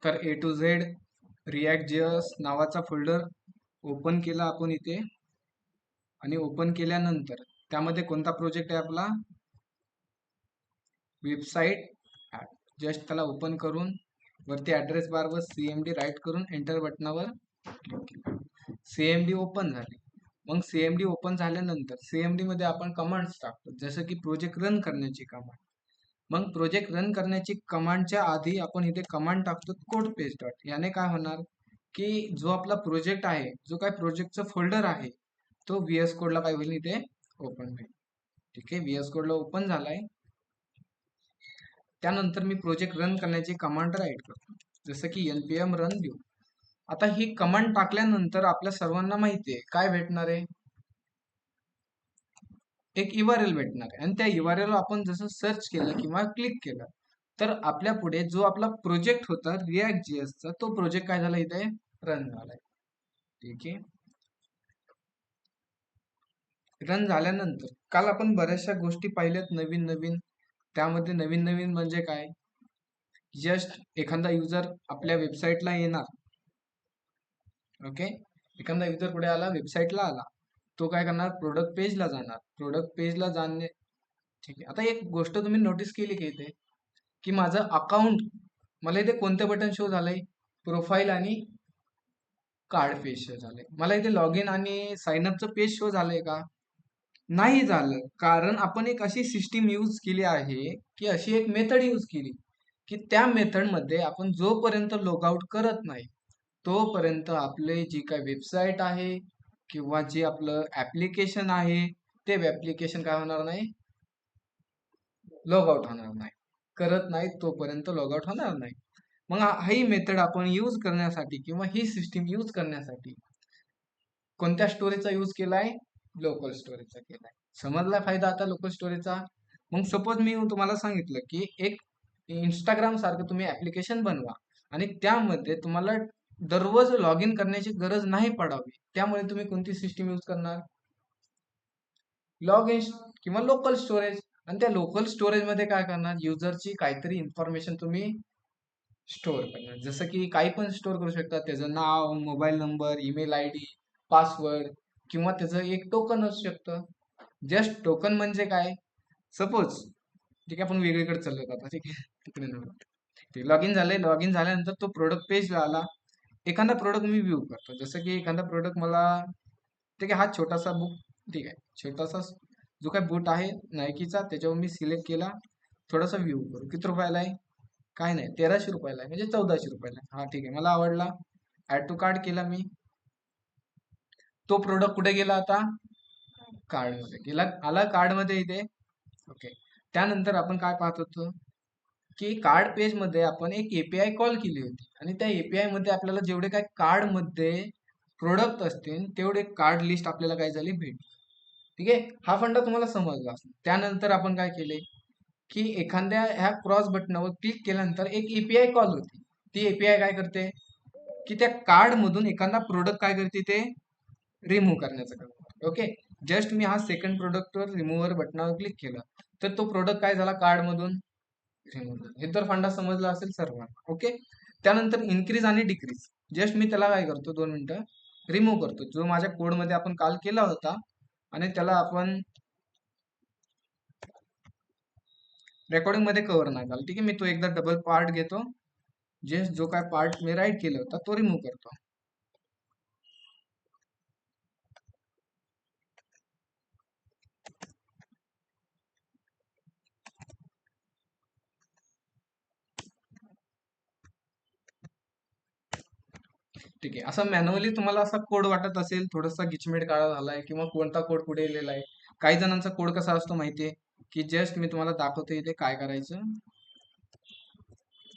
तर A to Z React.js नावाचा folder open केला आपण इथे, आणि ओपन केल्यानंतर त्यामध्ये कोणता प्रोजेक्ट आहे आपला, वेबसाईट ॲप. जस्ट त्याला ओपन करून वरती ॲड्रेस बारवर CMD राईट करून एंटर बटनावर क्लिक केलं. CMD ओपन झाली. मग CMD ओपन झाल्यानंतर CMD मध्ये आपण कमांड्स टाकतो, जसं की प्रोजेक्ट रन करण्याची कमांड. मग प्रोजेक्ट रन करण्याची कमांडच्या आधी आपण इथे कमांड टाकतो कोड पेज डॉट. याने काय होणार की जो आपला प्रोजेक्ट आहे, जो काय प्रोजेक्टचा फोल्डर आहे, तो VS कोडला काय होईल इथे ओपन होईल. ठीक आहे, VS कोडला ओपन झालाय. त्यानंतर मी प्रोजेक्ट रन करण्याची कमांड राईट करतो, जसं की npm रन देऊ. आता ही कमांड टाकल्यानंतर आपल्या सर्वांना माहिती आहे काय भेटणार आहे, एक URL भेटणार आहे. आणि त्या URL आपण जसं सर्च केलं किंवा क्लिक केलं तर आपल्या पुढे जो आपला प्रोजेक्ट होता React.js चा, तो प्रोजेक्ट काय झाला इथे रन झालाय. ठीक आहे, रन झाल्यानंतर काल आपण बऱ्याचशा गोष्टी पाहिल्यात नवीन नवीन. त्यामध्ये नवीन नवीन म्हणजे काय, जस्ट एखादा युजर आपल्या वेबसाईटला येणार. ओके, एखादा युजर पुढे आला, वेबसाईटला आला, तो काय करणार, प्रोडक्ट पेजला जाणार. प्रोडक्ट पेजला जाणे, ठीक आहे. आता एक गोष्ट तुम्ही नोटीस केली की इथे की माझं अकाउंट, मला इथे कोणतं बटन शो झालंय, प्रोफाईल आणि कार्ड पेज शो झालंय. मला इथे लॉग इन आणि साइनअपचं पेज शो झालंय का, नाही झालं. कारण आपण एक अशी सिस्टीम यूज केली आहे, की अशी एक मेथड यूज केली की त्या मेथडमध्ये आपण जोपर्यंत लॉग आउट करत नाही तोपर्यंत आपले जी काय वेबसाईट आहे किंवा जे आपलं ऍप्लिकेशन आहे ते ऍप्लिकेशन काय होणार नाही, लॉग आउट होणार नाही. करत नाही तोपर्यंत लॉग आउट होणार नाही. मग ही मेथड आपण यूज करण्यासाठी किंवा ही सिस्टीम यूज करण्यासाठी कोणत्या स्टोरेजचा यूज केलाय, लोकल स्टोरेजचा केलाय. समजला फायदा आता लोकल स्टोरेजचा. मग सपोज मी तुम्हाला सांगितलं की एक इंस्टाग्राम सारखं तुम्ही ऍप्लिकेशन बनवा आणि त्यामध्ये तुम्हाला दररोज लॉग इन करण्याची गरज नाही पडावी, त्यामुळे तुम्ही कोणती सिस्टीम यूज करणार, लॉग इन किंवा लोकल स्टोरेज. आणि त्या लोकल स्टोरेज मध्ये काय करणार, युजरची काहीतरी इन्फॉर्मेशन तुम्ही स्टोअर करणार. जसं की काही पण स्टोअर करू शकता, त्याचं नाव, mobile number, email ID, password, किंवा त्याचं एक टोकन असू शकतं. जस्ट टोकन म्हणजे काय, सपोज ठीक आहे आपण वेगळीकडे चाललो आता, ठीक आहे तिकडे ते लॉग इन झालंय. लॉग इन झाल्यानंतर तो प्रोडक्ट पेजला आला. एखादा प्रोडक्ट मी व्ह्यू करतो, जसं की एखादा प्रोडक्ट मला, ठीक आहे, हा छोटासा बुक, ठीक आहे, छोटासा जो काय बूट आहे नायकीचा, त्याच्यावर मी सिलेक्ट केला. थोडासा व्ह्यू करू, किती रुपयाला आहे, काय नाही, 1300 रुपयाला आहे, म्हणजे 1400 रुपयाला आहे. हा ठीक आहे, मला आवडला, ऍड टू कार्ड केला मी. तो प्रोडक्ट कुठे गेला आता, कार्ड मध्ये गेला, आला कार्ड मध्ये इथे. ओके, त्यानंतर आपण काय पाहत होतो की कार्ड पेज मध्ये आपण एक API कॉल केली होती आणि त्या API मध्ये आपल्याला जेवढे काय कार्ड मध्ये प्रोडक्ट असतील तेवढे कार्ड लिस्ट आपल्याला काय झाली भेटली. ठीक आहे, हा फंडा तुम्हाला समजला असेल. त्यानंतर आपण काय केले की एखाद्या ह्या क्रॉस बटनावर क्लिक केल्यानंतर एक API कॉल होती. ती API काय करते की त्या कार्ड मधून एखादा प्रोडक्ट काय करते, ते रिमूव्ह करण्याचं काम करते. ओके, जस्ट मी हा सेकंड प्रोडक्टवर रिमूव्हर बटनावर क्लिक केलं तर तो प्रोडक्ट काय झाला, कार्ड मधून रिमूव्ह झाला. हे तर फंडा समजला असेल सर्वांना. ओके, त्यानंतर इन्क्रीज आणि डिक्रीज, जस्ट मी त्याला काय करतो, 2 मिनिटं रिमूव्ह करतो, जो माझ्या कोडमध्ये आपण काल केला होता आणि त्याला आपण रेकॉर्डिंग मध्ये कव्हर नाही झाला. ठीक आहे, मी तो एकदा डबल पार्ट घेतो, जे जो काय पार्ट मी राईट केला होता तो रिमूव्ह करतो. ठीक आहे, असं मॅन्युअली तुम्हाला असा कोड वाटत असेल, थोडासा गिचमिट काळा झालाय किंवा कोणता कोड कुठे लिहिलेला आहे. काही जणांचा कोड कसा असतो माहितीये, की जस्ट मी तुम्हाला दाखवतो इथे काय करायचं.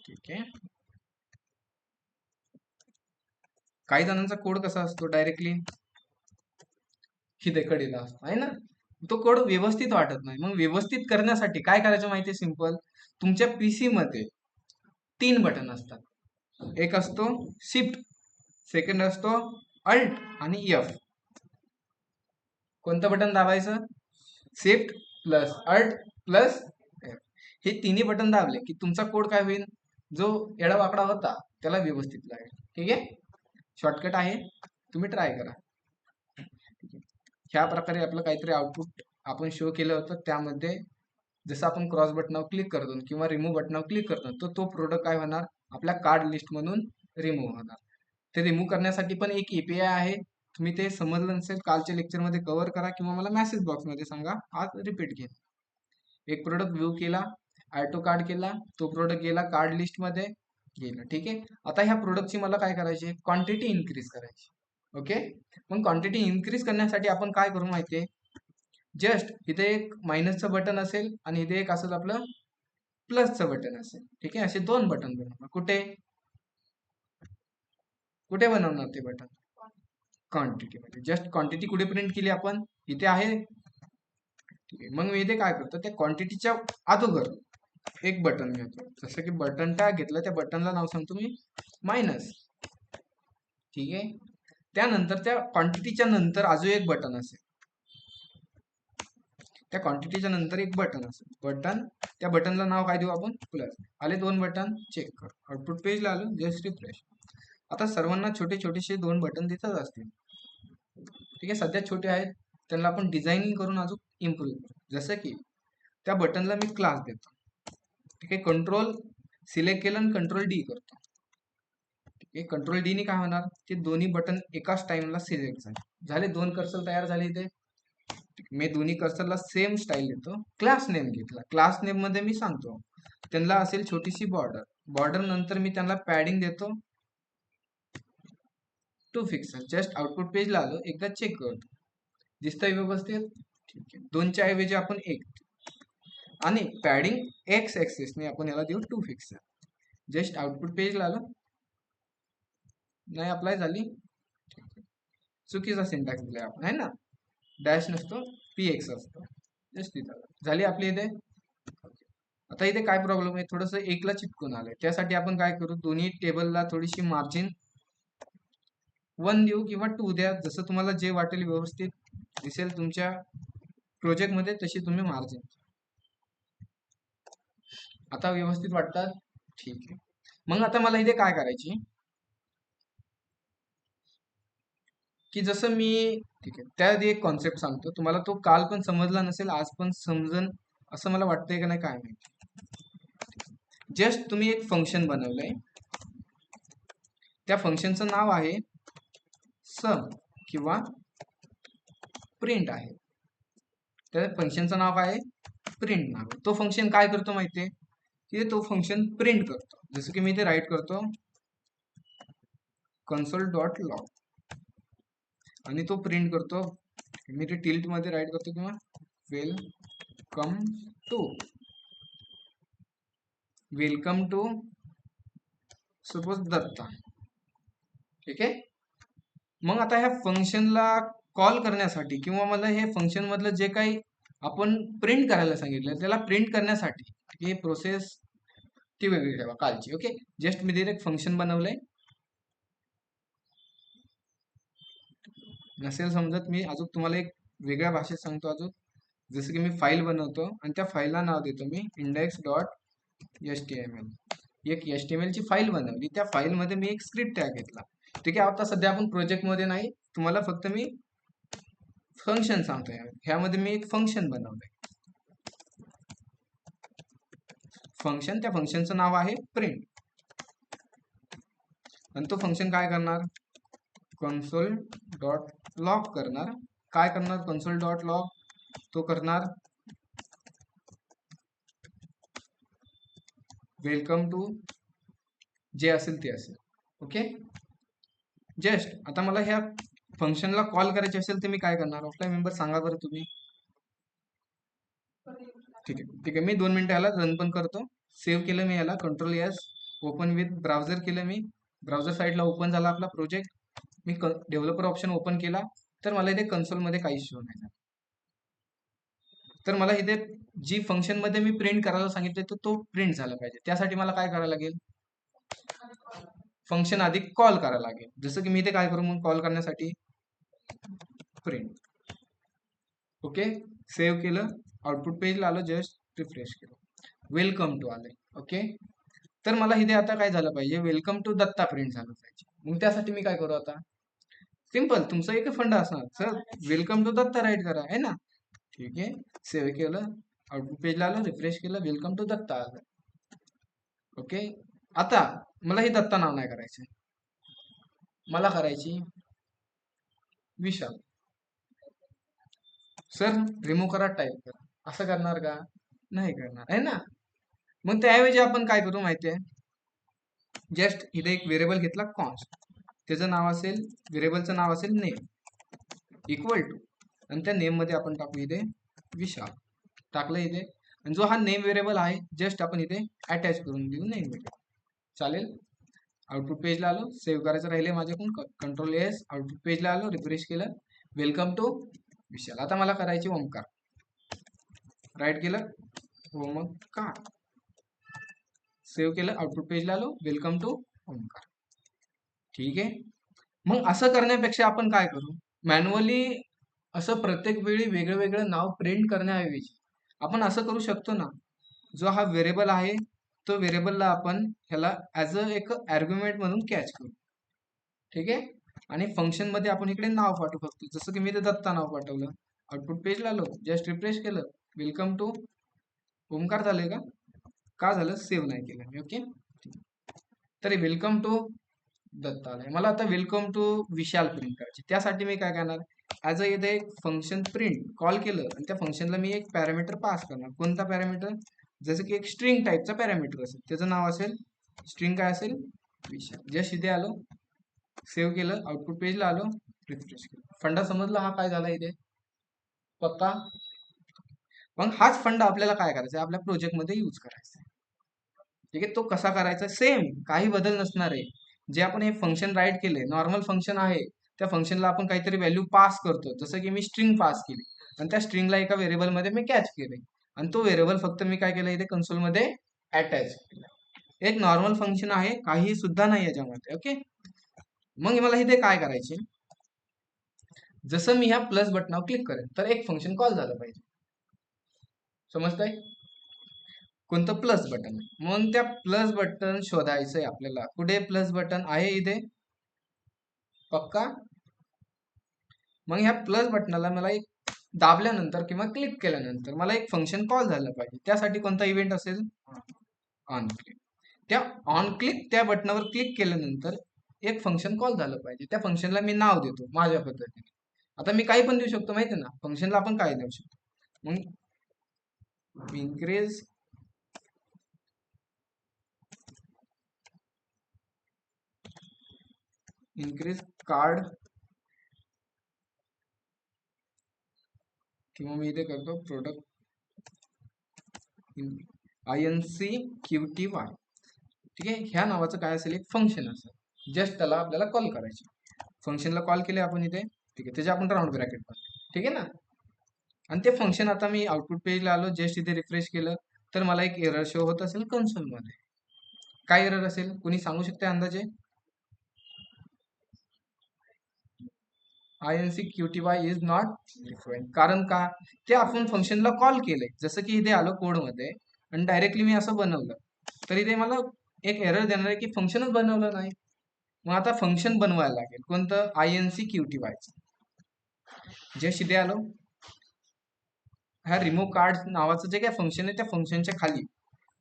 ठीक आहे, काही जणांचा कोड कसा असतो, डायरेक्टली हिदेकडीला असतो आहे ना, तो कोड व्यवस्थित वाटत नाही. मग व्यवस्थित करण्यासाठी काय करायचं माहितीये, सिंपल. तुमच्या PC मध्ये 3 बटन असतात. एक असतो शिफ्ट, सेकंड असतो अल्ट आणि F. कोणतं बटन दाबायचं, shift plus alt plus F. हे तिन्ही बटन दाबले की तुमचा कोड काय होईल, जो एडा वाकडा होता त्याला व्यवस्थित लागेल. ठीक आहे, शॉर्टकट आहे, तुम्ही ट्राय करा. ठीक आहे, ह्या प्रकारे आपलं काहीतरी आउटपुट आपण शो केलं होतं. त्यामध्ये जसं आपण क्रॉस बटनावर क्लिक करतो किंवा रिमूव्ह बटनावर क्लिक करतो, तर तो प्रोडक्ट काय होणार, आपल्या कार्ड लिस्ट मधून रिमूव्ह होणार. ते रिमूव्ह करण्यासाठी पण एक एपीआय आहे. तुम्ही ते समजलं नसेल कालच्या लेक्चरमध्ये कव्हर करा किंवा मला मेसेज बॉक्समध्ये सांगा, आज रिपीट घे. एक प्रोडक्ट व्ह्यू केला, ॲटो कार्ड केला, तो प्रोडक्ट गेला कार्ड लिस्ट मध्ये गेला. ठीक आहे, आता ह्या प्रोडक्टची मला काय करायची, क्वांटिटी इन्क्रीज करायची. ओके, मग क्वांटिटी इन्क्रीज करण्यासाठी आपण काय करू माहितीये, जस्ट इथे एक मायनसचं बटन असेल आणि इथे एक असेल आपलं प्लसचं बटन असेल. ठीक आहे, असे दोन बटन बनवणार. कुठे कुठे बनवणार ते बटन, क्वांटिटी मध्ये. जस्ट क्वांटिटी कुठे प्रिंट केली आपण, इथे आहे. ठीक आहे, मग मी इथे काय करतो, त्या क्वांटिटीच्या अगोदर एक बटन घेतो. जसं की बटन काय घेतलं, त्या बटनला नाव सांगतो मी मायनस. ठीक आहे, त्यानंतर त्या क्वांटिटीच्या नंतर अजून एक बटन असेल. त्या क्वांटिटीच्या नंतर एक बटन असेल, बटन, त्या बटनला नाव काय देऊ आपण, प्लस. आले दोन बटन, चेक कर, आउटपुट पेजला आलो, जस्ट रिफ्रेश. आता सर्वांना छोटे छोटेसे दोन बटन दिसत असतील. ठीक आहे, सध्या छोटे आहेत, त्यांना आपण डिझाईनिंग करून अजून इम्प्रूव्ह करू. जसं की त्या बटनला मी क्लास देतो. ठीक आहे, कंट्रोल सिलेक्ट केलं आणि कंट्रोल डी करतो. ठीक आहे, कंट्रोल डी ने काय होणार, ते दोन्ही बटन एकाच टाइमला सिलेक्ट झाले. दोन कर्सर तयार झाले इथे. मी दोन्ही कर्सरला सेम स्टाईल देतो. क्लास नेम घेतला, क्लास नेम मध्ये मी सांगतो त्यांना असेल छोटीशी बॉर्डर. बॉर्डर नंतर मी त्यांना पॅडिंग देतो 2 पिक्सल. जस्ट आउटपुट पेजला आलो, एकदा चेक करतो, दिसतंय व्यवस्थित. ठीक आहे, दोनच्या ऐवजी आपण एक, आणि पॅडिंग एक्स ऍक्सिसने आपण याला देऊ 2 पिक्सल. जस्ट आउटपुट पेजला आलो, नाही अप्लाय झाली. चुकीचा सिंटॅक्स दिलाय आपण, आहे ना, डॅश नसतो, पी एक्स असतो. जस्ट तिथं झाली आपली इथे. आता इथे काय प्रॉब्लेम आहे, थोडस एकला चिटकून आलंय. त्यासाठी आपण काय करू, दोन्ही टेबलला थोडीशी मार्जिन 1 देऊ किंवा 2 द्या, जसं तुम्हाला जे वाटेल व्यवस्थित दिसेल तुमच्या प्रोजेक्ट मध्ये, तशी तुम्ही मार्जिन. आता व्यवस्थित वाटतात. ठीक आहे, मग आता मला इथे काय करायची, की जसं मी, ठीक आहे, त्याआधी एक कॉन्सेप्ट सांगतो तुम्हाला, तो काल पण समजला नसेल, आज पण समजन असं मला वाटतंय का नाही काय माहिती. जस्ट तुम्ही एक फंक्शन बनवलंय, त्या फंक्शनचं नाव आहे सम किंवा प्रिंट आहे. त्या फंक्शनचं नाव काय आहे, प्रिंट नाव. तो फंक्शन काय करतो माहितीये, की तो फंक्शन प्रिंट करतो. जसं की मी ते राईट करतो console.log आणि तो प्रिंट करतो. मी ते टिल्ट मध्ये राईट करतो किंवा वेलकम टू सपोज दत्ता. ठीक आहे, मग आता ह्या फंक्शनला कॉल करण्यासाठी किंवा मला हे फंक्शन मधलं जे काही आपण प्रिंट करायला सांगितलं त्याला प्रिंट करण्यासाठी, हे प्रोसेस ती वेगळी ठेवा कालची. ओके, जस्ट मी एक फंक्शन बनवलंय. नसेल समजत, मी अजून तुम्हाला एक वेगळ्या भाषेत सांगतो अजून. जसं की मी फाईल बनवतो आणि त्या फाईलला नाव देतो मी index.html. एक HTML ची फाईल बनवली, त्या फाईल मध्ये मी एक स्क्रिप्ट टॅग घेतला. ठीक आहे, आता सध्या आपण प्रोजेक्ट मध्ये नाही, तुम्हाला फक्त मी फंक्शन सांगतोय. ह्यामध्ये मी एक फंक्शन बनवलंय, फंक्शन. त्या फंक्शनचं नाव आहे प्रिंट, आणि तो फंक्शन काय करणार, console.log करणार. काय करणार console.log, तो करणार वेलकम टू, जे असेल ते असेल. ओके, जस्ट आता मला ह्या फंक्शनला कॉल करायचे असेल तर मी काय करणार, ऑफलाईन मेंबर सांगा बरं तुम्ही. ठीक आहे, ठीक आहे, मी 2 मिनिटं याला रन पण करतो. सेव्ह केलं मी याला, control S, open with browser केलं मी. ब्राउझर साईडला ओपन झाला आपला प्रोजेक्ट. मी डेव्हलपर ऑप्शन ओपन केला, तर मला इथे कन्सोल मध्ये काही शो नाही झालं. तर मला इथे जी फंक्शन मध्ये मी प्रिंट करायला सांगितले तर तो प्रिंट झाला पाहिजे. त्यासाठी मला काय करायला लागेल, फंक्शन आधी कॉल करायला लागेल. जसं की मी इथे काय करू, मग कॉल करण्यासाठी प्रिंट. ओके, सेव्ह केलं, आउटपुट पेजला आलो, जस्ट रिफ्रेश केलं, वेलकम टू आले. ओके, तर मला इथे आता काय झालं पाहिजे, वेलकम टू दत्ता प्रिंट झालं पाहिजे. मग त्यासाठी मी काय करू आता, सिंपल तुमचा एक फंड असणार sir, welcome to data write करा आहे ना. ठीक आहे, सेव्ह केलं, आउटपुट पेजला आलं, रिफ्रेश केलं, वेलकम टू दत्ता आलं. ओके, आता मला ही दत्ता नाव नाही करायचं, मला करायची विशाल. सर रिमूव्ह करा, टाईप करा, असं करणार का, नाही करणार आहे ना. मग त्याऐवजी आपण काय करू माहितीये, जस्ट इथे एक व्हेरिएबल घेतला कॉन्स्ट, त्याचं नाव असेल, व्हेरिएबलचं नाव असेल नेम इक्वल टू, आणि त्या नेम मध्ये आपण टाकू इथे विशाल, टाकलं इथे. आणि जो हा नेम व्हेरिएबल आहे जस्ट आपण इथे अटॅच करून देऊ नेम व्हेरिएबल, चालेल. आउटपुट पेजला आलो, सेव्ह करायचं राहिले माझ्याकडून, कंट्रोल एस, आउटपुट पेजला आलो, रिफ्रेश केलं, वेलकम टू विशाल. आता मला करायची ओमकार, राईट केलं, ओमकार, सेव्ह केलं, आउटपुट पेजला आलो, वेलकम टू ओमकार. ठीक आहे, मग असं करण्यापेक्षा आपण काय करू, मॅन्युअली असं प्रत्येक वेळी वेगळं वेगळं नाव प्रिंट करण्याऐवजी आपण असं करू शकतो ना, जो हा व्हेरिएबल आहे तो व्हेरिएबलला आपण ह्याला ॲज अ एक आर्ग्युमेंट म्हणून कॅच करू. ठीक आहे, आणि फंक्शन मध्ये आपण इकडे नाव पाठवू शकतो, जसं की मी ते दत्ता नाव पाठवलं, आउटपुट पेजला आलो, जस्ट रिफ्रेश केलं, वेलकम टू ओमकार झालंय का झालं, सेव्ह नाही केलं मी. ओके, तरी वेलकम टू दत्ता आलंय. मला आता वेलकम टू विशाल प्रिंट करायची, त्यासाठी मी काय करणार, ॲज अ इथे एक फंक्शन प्रिंट कॉल केलं आणि त्या फंक्शनला मी एक पॅरामीटर पास करणार. कोणता पॅरामीटर, जसं की एक स्ट्रिंग टाईपचा पॅरामीटर असेल, त्याचं नाव असेल स्ट्रिंग काय असेल, विशाल. जस्ट इथे आलो, सेव्ह केलं, आउटपुट पेजला आलो, रिफ्रेश केलं. फंडा समजला हा काय झाला इथे, पक्का. मग हाच फंड आपल्याला काय करायचा, आपल्या प्रोजेक्टमध्ये यूज करायचा. ठीक आहे, तो कसा करायचा, सेम काही बदल नसणार आहे. जे आपण हे फंक्शन राईट केले, नॉर्मल फंक्शन आहे, त्या फंक्शनला आपण काहीतरी व्हॅल्यू पास करतो, जसं की मी स्ट्रिंग पास केली आणि त्या स्ट्रिंगला एका व्हेरिएबलमध्ये मी कॅच केले आणि तो व्हेरिएबल फक्त मी काय केलं इथे कन्सोलमध्ये अटॅच केला. एक नॉर्मल फंक्शन आहे, काही सुद्धा नाही याच्यामध्ये. ओके, मग मला इथे काय करायचे, जसं मी ह्या प्लस बटनावर क्लिक करेन तर एक फंक्शन कॉल झालं पाहिजे, समजतंय, कोणतं प्लस बटन. म्हणून त्या प्लस बटन शोधायचंय आपल्याला, कुठे प्लस बटन आहे इथे, पक्का. मग ह्या प्लस बटनाला मला एक दाबल्यानंतर किंवा क्लिक केल्यानंतर मला एक फंक्शन कॉल झालं पाहिजे, त्यासाठी कोणता इव्हेंट असेल, ऑन क्लिक. त्या ऑन क्लिक त्या बटनावर क्लिक केल्यानंतर एक फंक्शन कॉल झालं पाहिजे, त्या फंक्शनला मी नाव देतो माझ्या पद्धतीने. आता मी काही पण देऊ शकतो माहिती ना, फंक्शनला आपण काय देऊ शकतो, मग इन्क्रीज कार्ड, किंवा मी इथे करतो प्रोडक्ट INCQTY. ठीक आहे, ह्या नावाचं काय असेल, एक फंक्शन असेल, जस्ट त्याला आपल्याला कॉल करायचे. फंक्शनला कॉल केले आपण इथे, ठीक आहे, त्याचे आपण राऊंड ब्रॅकेट पाहतो, ठीक आहे ना. आणि ते फंक्शन आता मी आउटपुट पेजला आलो, जस्ट इथे रिफ्रेश केलं तर मला एक एरर शो होत असेल कन्सोलमध्ये. काय एरर असेल, कुणी सांगू शकते अंदाजे, INCQTY इज नॉट डिफाईन्ड. कारण का, ते आपण फंक्शनला कॉल केलंय, जसं की इथे आलो कोडमध्ये आणि डायरेक्टली मी असं बनवलं तर इथे मला एक एरर देणार आहे की फंक्शनच बनवलं नाही. मग आता फंक्शन बनवायला लागेल, कोणतं, INCQTY. जे इथे आलो, ह्या रिमूव्ह कार्ड नावाचं जे काय फंक्शन आहे त्या फंक्शनच्या खाली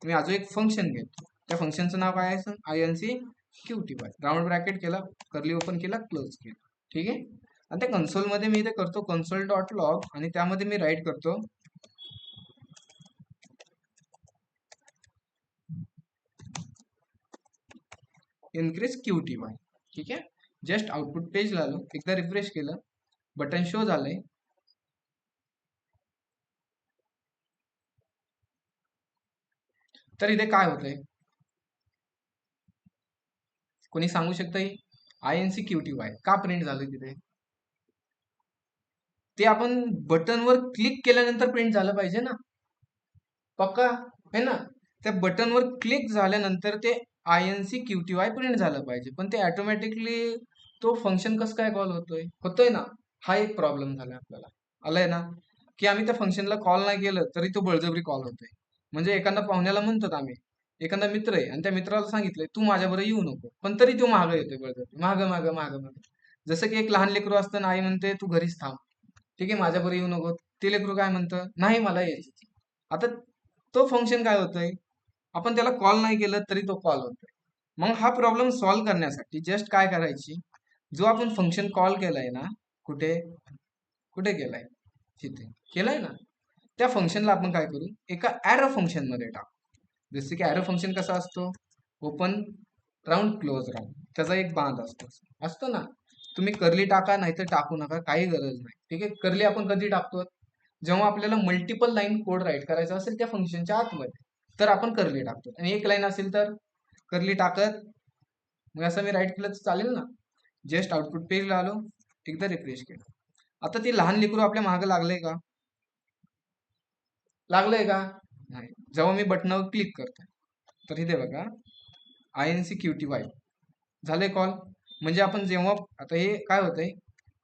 मी अजून एक फंक्शन घेतो, त्या फंक्शनचं नाव काय आहे, INCQTY, राऊंड ब्रॅकेट केला, कर्ली ओपन केला, क्लोज केला. ठीक आहे, आणि त्या कन्सोलमध्ये मी इथे करतो कन्सोल डॉट लॉग आणि त्यामध्ये मी राईट करतो इन्क्रीज QTY. ठीक आहे, जस्ट आउटपुट पेजला आलो, एकदा रिफ्रेश केलं, बटन शो झालंय. तर इथे काय होतंय, कोणी सांगू शकतंय, INCQTY का प्रिंट झालं तिथे, ते आपण बटनवर क्लिक केल्यानंतर प्रिंट झालं पाहिजे ना, पक्का है ना. त्या बटनवर क्लिक झाल्यानंतर ते INCQTY प्रिंट झालं पाहिजे, पण ते ऑटोमॅटिकली तो फंक्शन कसं काय कॉल होतोय ना, हा एक प्रॉब्लेम झाला आपल्याला, आलाय ना, की आम्ही त्या फंक्शनला कॉल नाही केलं तरी तो बळजबरी कॉल होतोय. म्हणजे एखाद्या पाहुण्याला म्हणतात आम्ही एखादा मित्र आहे आणि त्या मित्राला सांगितलंय तू माझ्याबरोबर येऊ नको, पण तरी तो मागं येतोय बळजबरी, मागं मागं मागं मागं. जसं की एक लहान लेकरू असतं आणि आई म्हणते तू घरीच थांब, ठीक आहे माझ्याबरोबर येऊ नको. ते लेकरू काय म्हणतं, नाही मला यायचं. आता तो फंक्शन काय होतोय, आपण त्याला कॉल नाही केलं तरी तो कॉल होतोय. मग हा प्रॉब्लेम सॉल्व्ह करण्यासाठी जस्ट काय करायची, जो आपण फंक्शन कॉल केलाय ना, कुठे कुठे केलाय, तिथे केलाय ना, त्या फंक्शनला आपण काय करू, एका ॲरो फंक्शन मध्ये टाकू. जसे की ॲरो फंक्शन कसा असतो, ओपन राऊंड क्लोज राऊंड, त्याचा एक बांध असतो असतो ना. तुम्ही करली टाका नाहीतर टाकू नका, काही गरज नाही, ठीक आहे. करली आपण कधी टाकतो, जेव्हा आपल्याला मल्टिपल लाईन कोड राईट करायचा असेल त्या फंक्शनच्या आतमध्ये, तर आपण करली टाकतो. आणि एक लाईन असेल तर करली टाकत, मग असं मी राईट केलं तर चालेल ना. जस्ट आउटपुट पेजला आलो, एकदा रिफ्रेश केलं. आता ती लहान लेकरू आपल्या मागं लागलंय का, लागलंय का, नाही. जेव्हा मी बटनावर क्लिक करतो तर इथे बघा INC-QTY झालंय कॉल. म्हणजे आपण जेव्हा, आता हे काय होतंय,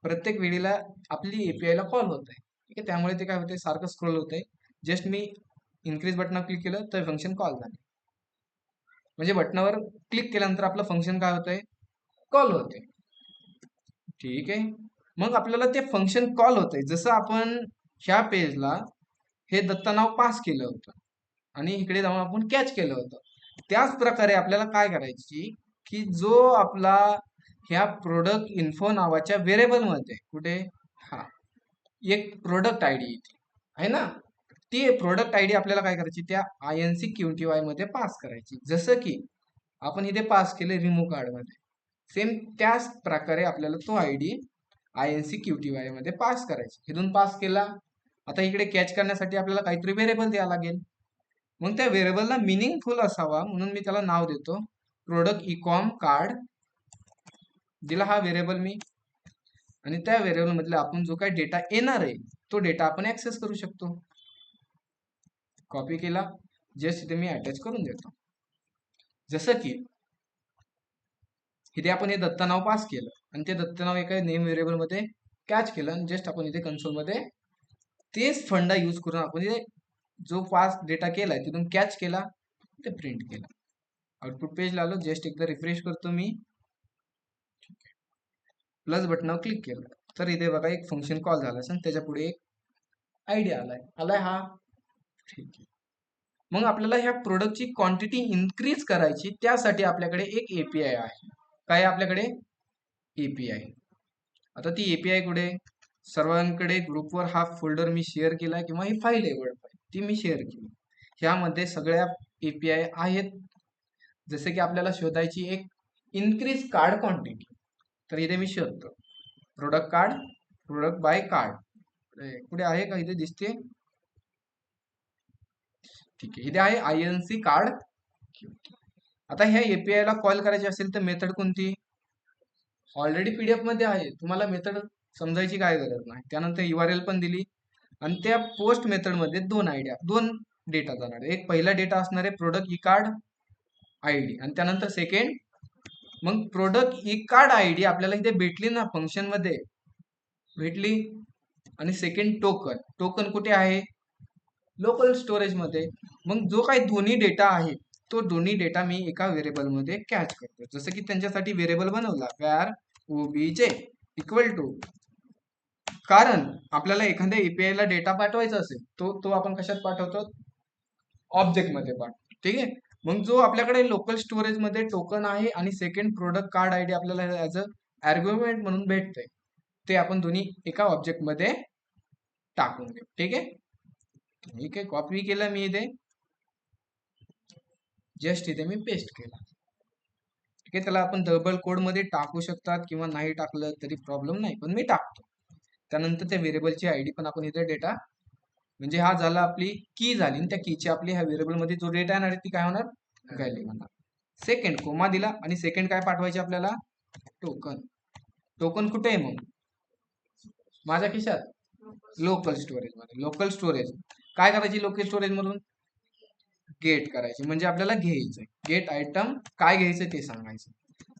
प्रत्येक वेळेला आपली API ला कॉल होत आहे, ठीक आहे. त्यामुळे ते काय होतंय, सारखं स्क्रोल होतंय. जस्ट मी इन्क्रीज बटनावर क्लिक केलं तर फंक्शन कॉल झालं. म्हणजे बटनावर क्लिक केल्यानंतर आपलं फंक्शन काय होतंय, कॉल होते, ठीक आहे. मग आपल्याला ते फंक्शन कॉल होतंय, जसं आपण ह्या पेजला हे दत्ता नाव पास केलं होतं आणि इकडे जाऊन आपण कॅच केलं होतं. त्याच प्रकारे आपल्याला काय करायची, की जो आपला ह्या प्रोडक्ट इन्फो नावाच्या व्हेरिएबल मध्ये कुठे, हा एक प्रोडक्ट आयडी आहे ना, ती प्रोडक्ट आयडी आपल्याला काय करायची, त्या INC-QTY मध्ये पास करायची. जसं की आपण इथे पास केले रिमूव्ह कार्ड मध्ये, सेम त्याच प्रकारे आपल्याला तो आयडी INC-QTY मध्ये पास करायचा. इथून पास केला, आता इकडे कॅच करण्यासाठी आपल्याला काहीतरी व्हेरिएबल द्यावं लागेल. मग त्या व्हेरिएबलला मिनिंगफुल असावा म्हणून मी त्याला नाव देतो प्रोडक्ट इकॉम कार्ड, दिला हा व्हेरिएबल मी. आणि त्या व्हेरिएबल मधला आपण जो काही डेटा येणार आहे तो डेटा आपण ऍक्सेस करू शकतो. कॉपी केला, जस्ट इथे मी अटॅच करून देतो. जसं की इथे आपण हे दत्त नाव पास केलं आणि ते दत्त नाव एका नेम व्हेरिएबल मध्ये कॅच केलं आणि जस्ट आपण इथे कन्सोल मध्ये तेच फंडा यूज करून आपण इथे जो पास डेटा केलाय तिथून कॅच केला, ते प्रिंट केला. आउटपुट पेजला आलो, जस्ट एकदा रिफ्रेश करतो मी, प्लस बटनावर क्लिक केलं तर इथे बघा एक फंक्शन कॉल झालं असेल, त्याच्या पुढे एक आयडिया आलाय हा, ठीक आहे. मग आपल्याला ह्या प्रोडक्टची क्वांटिटी इन्क्रीज करायची, त्यासाठी आपल्याकडे एक API आहे. काय आपल्याकडे API. आता ती API कुठे, सर्वांकडे ग्रुपवर हा फोल्डर मी शेअर केलाय किंवा ही फाईल आहे वर्ड फाईल, ती मी शेअर केली. ह्यामध्ये सगळ्या API आहेत. जसे की आपल्याला शोधायची एक इन्क्रीज कार्ड क्वांटिटी, तर इथे मी शोधतो product card, product by card, कुठे आहे का, इथे दिसते, ठीक आहे. इथे आहे INC कार्ड. आता ह्या API ला कॉल करायची असेल तर मेथड कोणती, ऑलरेडी PDF मध्ये आहे, तुम्हाला मेथड समजायची काय गरज नाही. त्यानंतर URL पण दिली आणि त्या पोस्ट मेथड मध्ये दोन डेटा जाणार. एक पहिला डेटा असणार आहे प्रोडक्ट ई कार्ड आयडी आणि त्यानंतर सेकंड, मग प्रोडक्ट ई कार्ड आयडी आपल्याला इथे भेटली ना, फंक्शन मध्ये भेटली. आणि सेकंड टोकन, टोकन कुठे आहे, लोकल स्टोरेज मध्ये. मग जो काही दोन्ही डेटा आहे तो दोन्ही डेटा मी एका व्हेरिएबल मध्ये कॅच करतो. जसं की त्यांच्यासाठी व्हेरिएबल बनवला var obj इक्वल टू, कारण आपल्याला एखाद्या API ला डेटा पाठवायचा असेल तो आपण कशात पाठवतो, ऑब्जेक्ट मध्ये पाठवतो, ठीक आहे. मग जो आपल्याकडे लोकल स्टोरेज मध्ये टोकन आहे आणि सेकंड प्रोडक्ट कार्ड आयडी आपल्याला ऍज अ आर्ग्युमेंट म्हणून भेटतंय, ते आपण दोन्ही एका ऑब्जेक्ट मध्ये टाकून देऊ, ठीक आहे. ठीक आहे, कॉपी केलं मी इथे, जस्ट इथे मी पेस्ट केला, ठीक आहे. त्याला आपण डबल कोड मध्ये टाकू शकतात किंवा नाही टाकलं तरी प्रॉब्लेम नाही, पण मी टाकतो. त्यानंतर त्या व्हेरिएबलची आयडी पण आपण इथे डेटा, म्हणजे हा झाला आपली की झाली, आणि त्या कीची आपली ह्या व्हेरिएबल मध्ये जो डेटा येणार ती काय होणार, व्हॅल्यू होणार. सेकंड कोमा दिला आणि सेकंड काय पाठवायचे आपल्याला, टोकन. टोकन कुठे आहे मग, माझ्या खिशात, लोकल स्टोरेज मध्ये. लोकल स्टोरेज काय करायची, लोकल स्टोरेज मधून गेट करायची, म्हणजे आपल्याला घ्यायचंय गेट आयटम, काय घ्यायचंय ते सांगायचं.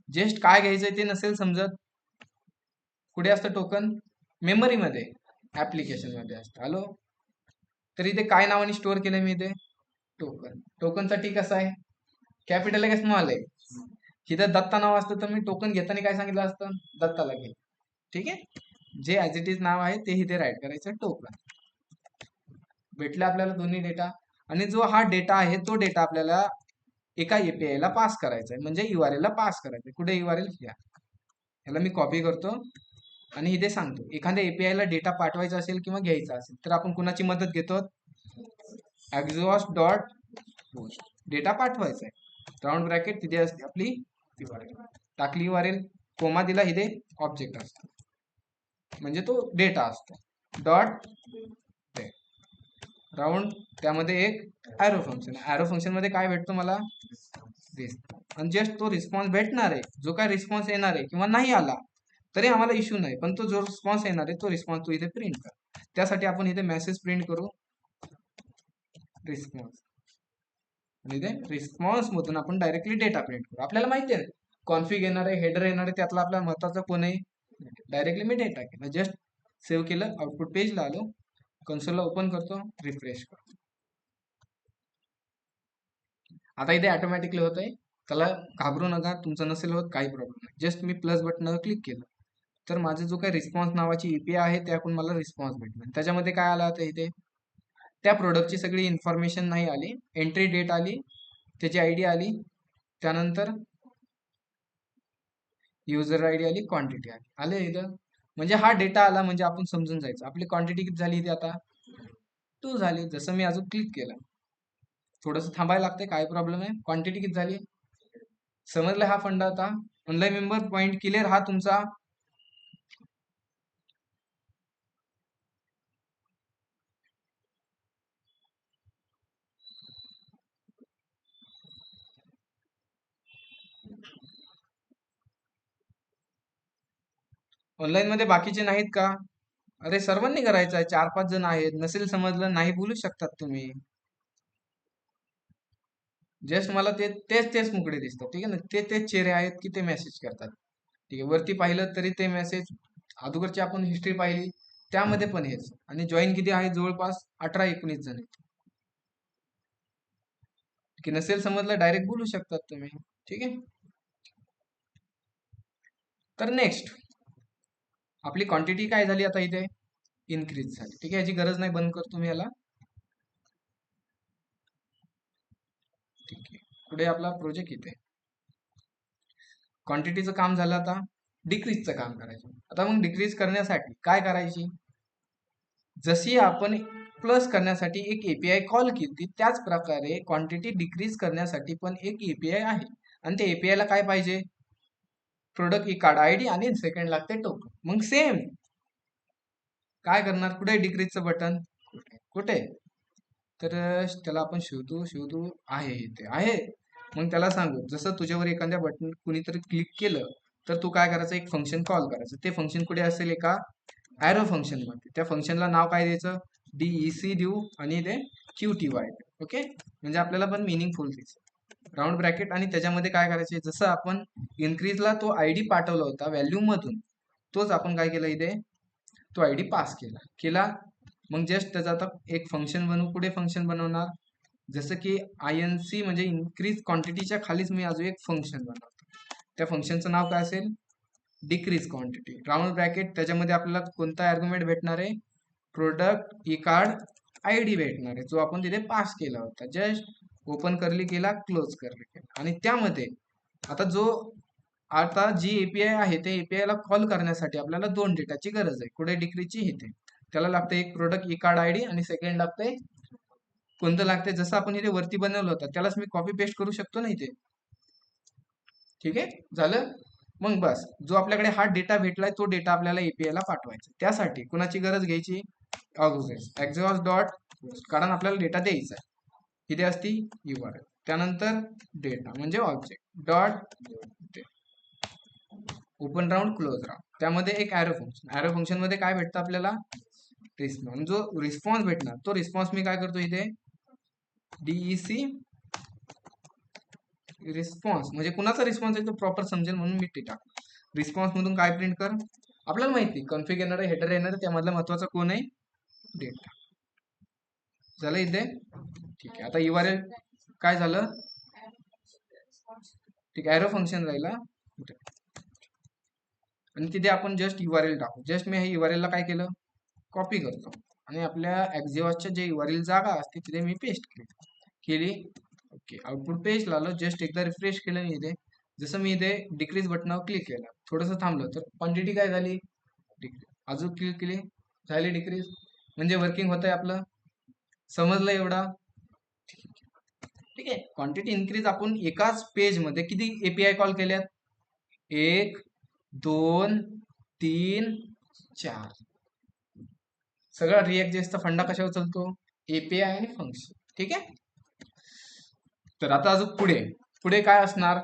जस्ट काय घ्यायचंय ते नसेल समजत, कुठे असतं टोकन, मेमरी मध्ये, ऍप्लिकेशन मध्ये असतं. हॅलो, तर इथे काय नावाने स्टोअर केलंय मी इथे, टोकन. टोकन साठी कसं आहे, कॅपिटल आहे का स्मॉल आहे? इथं दत्ता नाव असतं तर मी टोकन घेताना काय सांगितलं असतं? दत्ताला घे. ठीक आहे, जे ऍज इट इज नाव आहे ते इथे राईट करायचं टोकन. भेटलं आपल्याला दोन्ही डेटा. आणि जो हा डेटा आहे तो डेटा आपल्याला एका एपीआय ला पास करायचा आहे, म्हणजे URL ला पास करायचं आहे. कुठे URL? ह्याला मी कॉपी करतो आणि इथे सांगतो एखाद्या एपीआय ला डेटा पाठवायचा असेल किंवा घ्यायचा असेल तर आपण कुणाची मदत घेतो? Exhaust dot post. डेटा पाठवायचा आहे, राऊंड ब्रॅकेट तिथे असते आपली URL. टाकली URL, कोमा दिला, इथे ऑब्जेक्ट असतो म्हणजे तो डेटा असतो. डॉट राऊंड, त्यामध्ये एक ॲरो फंक्शन. ॲरो फंक्शन मध्ये काय भेटतो मला? आणि जस्ट तो रिस्पॉन्स भेटणार आहे, जो काय रिस्पॉन्स येणार आहे किंवा नाही आला तरी आम्हाला इश्यू नाही, पण तो जो रिस्पॉन्स येणार आहे तो रिस्पॉन्स तू इथे प्रिंट कर. त्यासाठी आपण इथे मेसेज प्रिंट करू रिस्पॉन्स, आणि इथे रिस्पॉन्स मधून आपण डायरेक्टली डेटा प्रिंट करू. आपल्याला माहिती आहे कॉन्फिग येणार आहे, हेडर येणार आहे, त्यातला आपल्याला महत्वाचा कोण आहे? डायरेक्टली मी डेटा केला, जस्ट सेव्ह केलं, आउटपुट पेजला आलो, कन्सोलला ओपन करतो, रिफ्रेश करतो. आता इथे ऑटोमॅटिकली होत आहे, त्याला घाबरू नका, तुमचं नसेल होत काही प्रॉब्लेम नाही. जस्ट मी प्लस बटनावर क्लिक केलं तर माझं जो काही रिस्पॉन्स नावाची एपीआय आहे त्याकडून मला रिस्पॉन्स भेटला. त्याच्यामध्ये काय आला होता? इथे त्या प्रोडक्टची सगळी इन्फॉर्मेशन नाही आली, एंट्री डेट आली, त्याची आयडी आली, त्यानंतर युजर आयडी आली, क्वांटिटी आली, आले इथं. म्हणजे हा डेटा आला म्हणजे आपण समजून जायचं आपली क्वांटिटी किती झाली इथे आता 2 झाली. जसं मी अजून क्लिक केलं, थोडंसं थांबायला लागते, काय प्रॉब्लेम आहे? क्वांटिटी किती झाली समजलं? हा फंडा होता. ऑनलाईन मेंबर पॉईंट क्लिअर हा तुमचा. ऑनलाईन मध्ये बाकीचे नाहीत का? अरे सर्वांनी करायचं आहे, 4-5 जण आहेत. नसेल समजलं नाही बोलू शकतात तुम्ही. जस्ट मला तेच मुकडे दिसतात, ठीक आहे ना, तेच चेहरे आहेत की ते मेसेज करतात. ठीक आहे, वरती पाहिलं तरी ते मेसेज, अगोदरची आपण हिस्ट्री पाहिली त्यामध्ये पण हेच. आणि जॉईन किती आहे? जवळपास 18-19 जण आहेत. की नसेल समजलं डायरेक्ट बोलू शकतात तुम्ही. ठीक आहे, तर नेक्स्ट आपली क्वांटिटी काय झाली आता इथे? इन्क्रीज झाली. ठीक आहे, याची गरज नाही, बंद करतो मी याला. ठीक आहे, पुढे आपला प्रोजेक्ट इथे क्वांटिटीचं काम झालं, आता डिक्रीजचं काम करायचं. आता मग डिक्रीज करण्यासाठी काय करायची? जशी आपण प्लस करण्यासाठी एक एपीआय कॉल केली त्याच प्रकारे क्वांटिटी डिक्रीज करण्यासाठी पण एक एपीआय आहे. आणि त्या एपीआय ला काय पाहिजे? प्रोडक्ट ई कार्ड आयडी आणि सेकंड लागते टोकन. मग सेम काय करणार? कुठे डिक्रीजचं बटन? कुठे? तर त्याला आपण शोधू आहे, इथे आहे. मग त्याला सांगू जसं तुझ्यावर एखाद्या बटन कुणीतरी क्लिक केलं तर तू काय करायचं? एक फंक्शन कॉल करायचं. ते फंक्शन कुठे असेल? एका ॲरो फंक्शन मध्ये. त्या फंक्शनला नाव काय द्यायचं? DEC देऊ आणि ते QTY. ओके, म्हणजे आपल्याला पण मिनिंगफुल दिसेल. राऊंड ब्रॅकेट, आणि त्याच्यामध्ये काय करायचे? जसं आपण इन्क्रीजला तो आयडी पाठवला होता व्हॅल्यू मधून, तोच आपण काय केलं इथे? तो आयडी पास केला. मग जस्ट त्याचा आता एक फंक्शन बनवू. पुढे फंक्शन बनवणार जसं की INC म्हणजे इन्क्रीज क्वांटिटीच्या खालीच मी अजून एक फंक्शन बनवतो. त्या फंक्शनचं नाव काय असेल? Decrease quantity. राऊंड ब्रॅकेट, त्याच्यामध्ये आपल्याला कोणता आर्ग्युमेंट भेटणार आहे? प्रोडक्ट ई कार्ड आयडी भेटणार आहे, जो आपण तिथे पास केला होता. जस्ट ओपन करली केला, क्लोज करली केला. आणि त्यामध्ये आता जी एपीआय आहे त्या एपीआय ला कॉल करण्यासाठी आपल्याला 2 डेटाची गरज आहे. कुठे? डिक्रीजची इथे. त्याला लागते एक प्रोडक्ट ई कार्ड आयडी आणि सेकंड लागते कोणतं लागते? जसं आपण इथे वरती बनवलं होतं त्यालाच मी कॉपी पेस्ट करू शकतो ना इथे. ठीक आहे, झालं. मग बस, जो आपल्याकडे हा डेटा भेटलाय तो डेटा आपल्याला एपीआय ला पाठवायचा. त्यासाठी कुणाची गरज घ्यायची? अगोदर एक्झॉस्ट डॉट पोस्ट, कारण आपल्याला डेटा द्यायचा आहे. इथे असती URL, त्यानंतर डेटा म्हणजे object dot open round close round. त्यामध्ये एक ॲरो फंक्शन. ॲरो फंक्शन मध्ये काय भेटतं आपल्याला? रिस्पॉन्स. जो रिस्पॉन्स भेटणार तो रिस्पॉन्स मी काय करतो इथे? DEC रिस्पॉन्स, म्हणजे कुणाचा रिस्पॉन्स आहे तो प्रॉपर समजेल म्हणून मी ते टाकतो. रिस्पॉन्स मधून काय प्रिंट कर? आपल्याला माहिती कॉन्फिग येणार आहे, हेडर येणार आहे, त्यामधला महत्वाचा कोण आहे? डेटा. झालं इथे. ठीक आहे, आता URL काय झालं? ठीक आहे, एरो फंक्शन राहिला इथे. आणि तिथे आपण जस्ट URL टाकू. जस्ट मी हे URL ला काय केलं, कॉपी करतो आणि आपल्या एक्झिओसच्या जे URL जागा असते तिथे मी पेस्ट केली. ओके, आउटपुट पेज आलं. जस्ट एकदा रिफ्रेश केलं मी इथे. जसं मी इथे डिक्रीज बटनावर क्लिक केलं, थोडंसं थांबलं तर क्वांटिटी काय झाली, डिक्रीज. अजून क्लिक केली, झाली डिक्रीज. म्हणजे वर्किंग होत आहे आपलं. समजलं एवढा? ठीक आहे. क्वांटिटी इन्क्रीज आपण एकाच पेज मध्ये किती API कॉल केल्यात, 1 2 3 4. सगळा रिएक्ट जेसचा फंडा कशावर चालतो, API आणि फंक्शन. ठीक आहे. तर आता अजून पुढे पुढे काय असणार,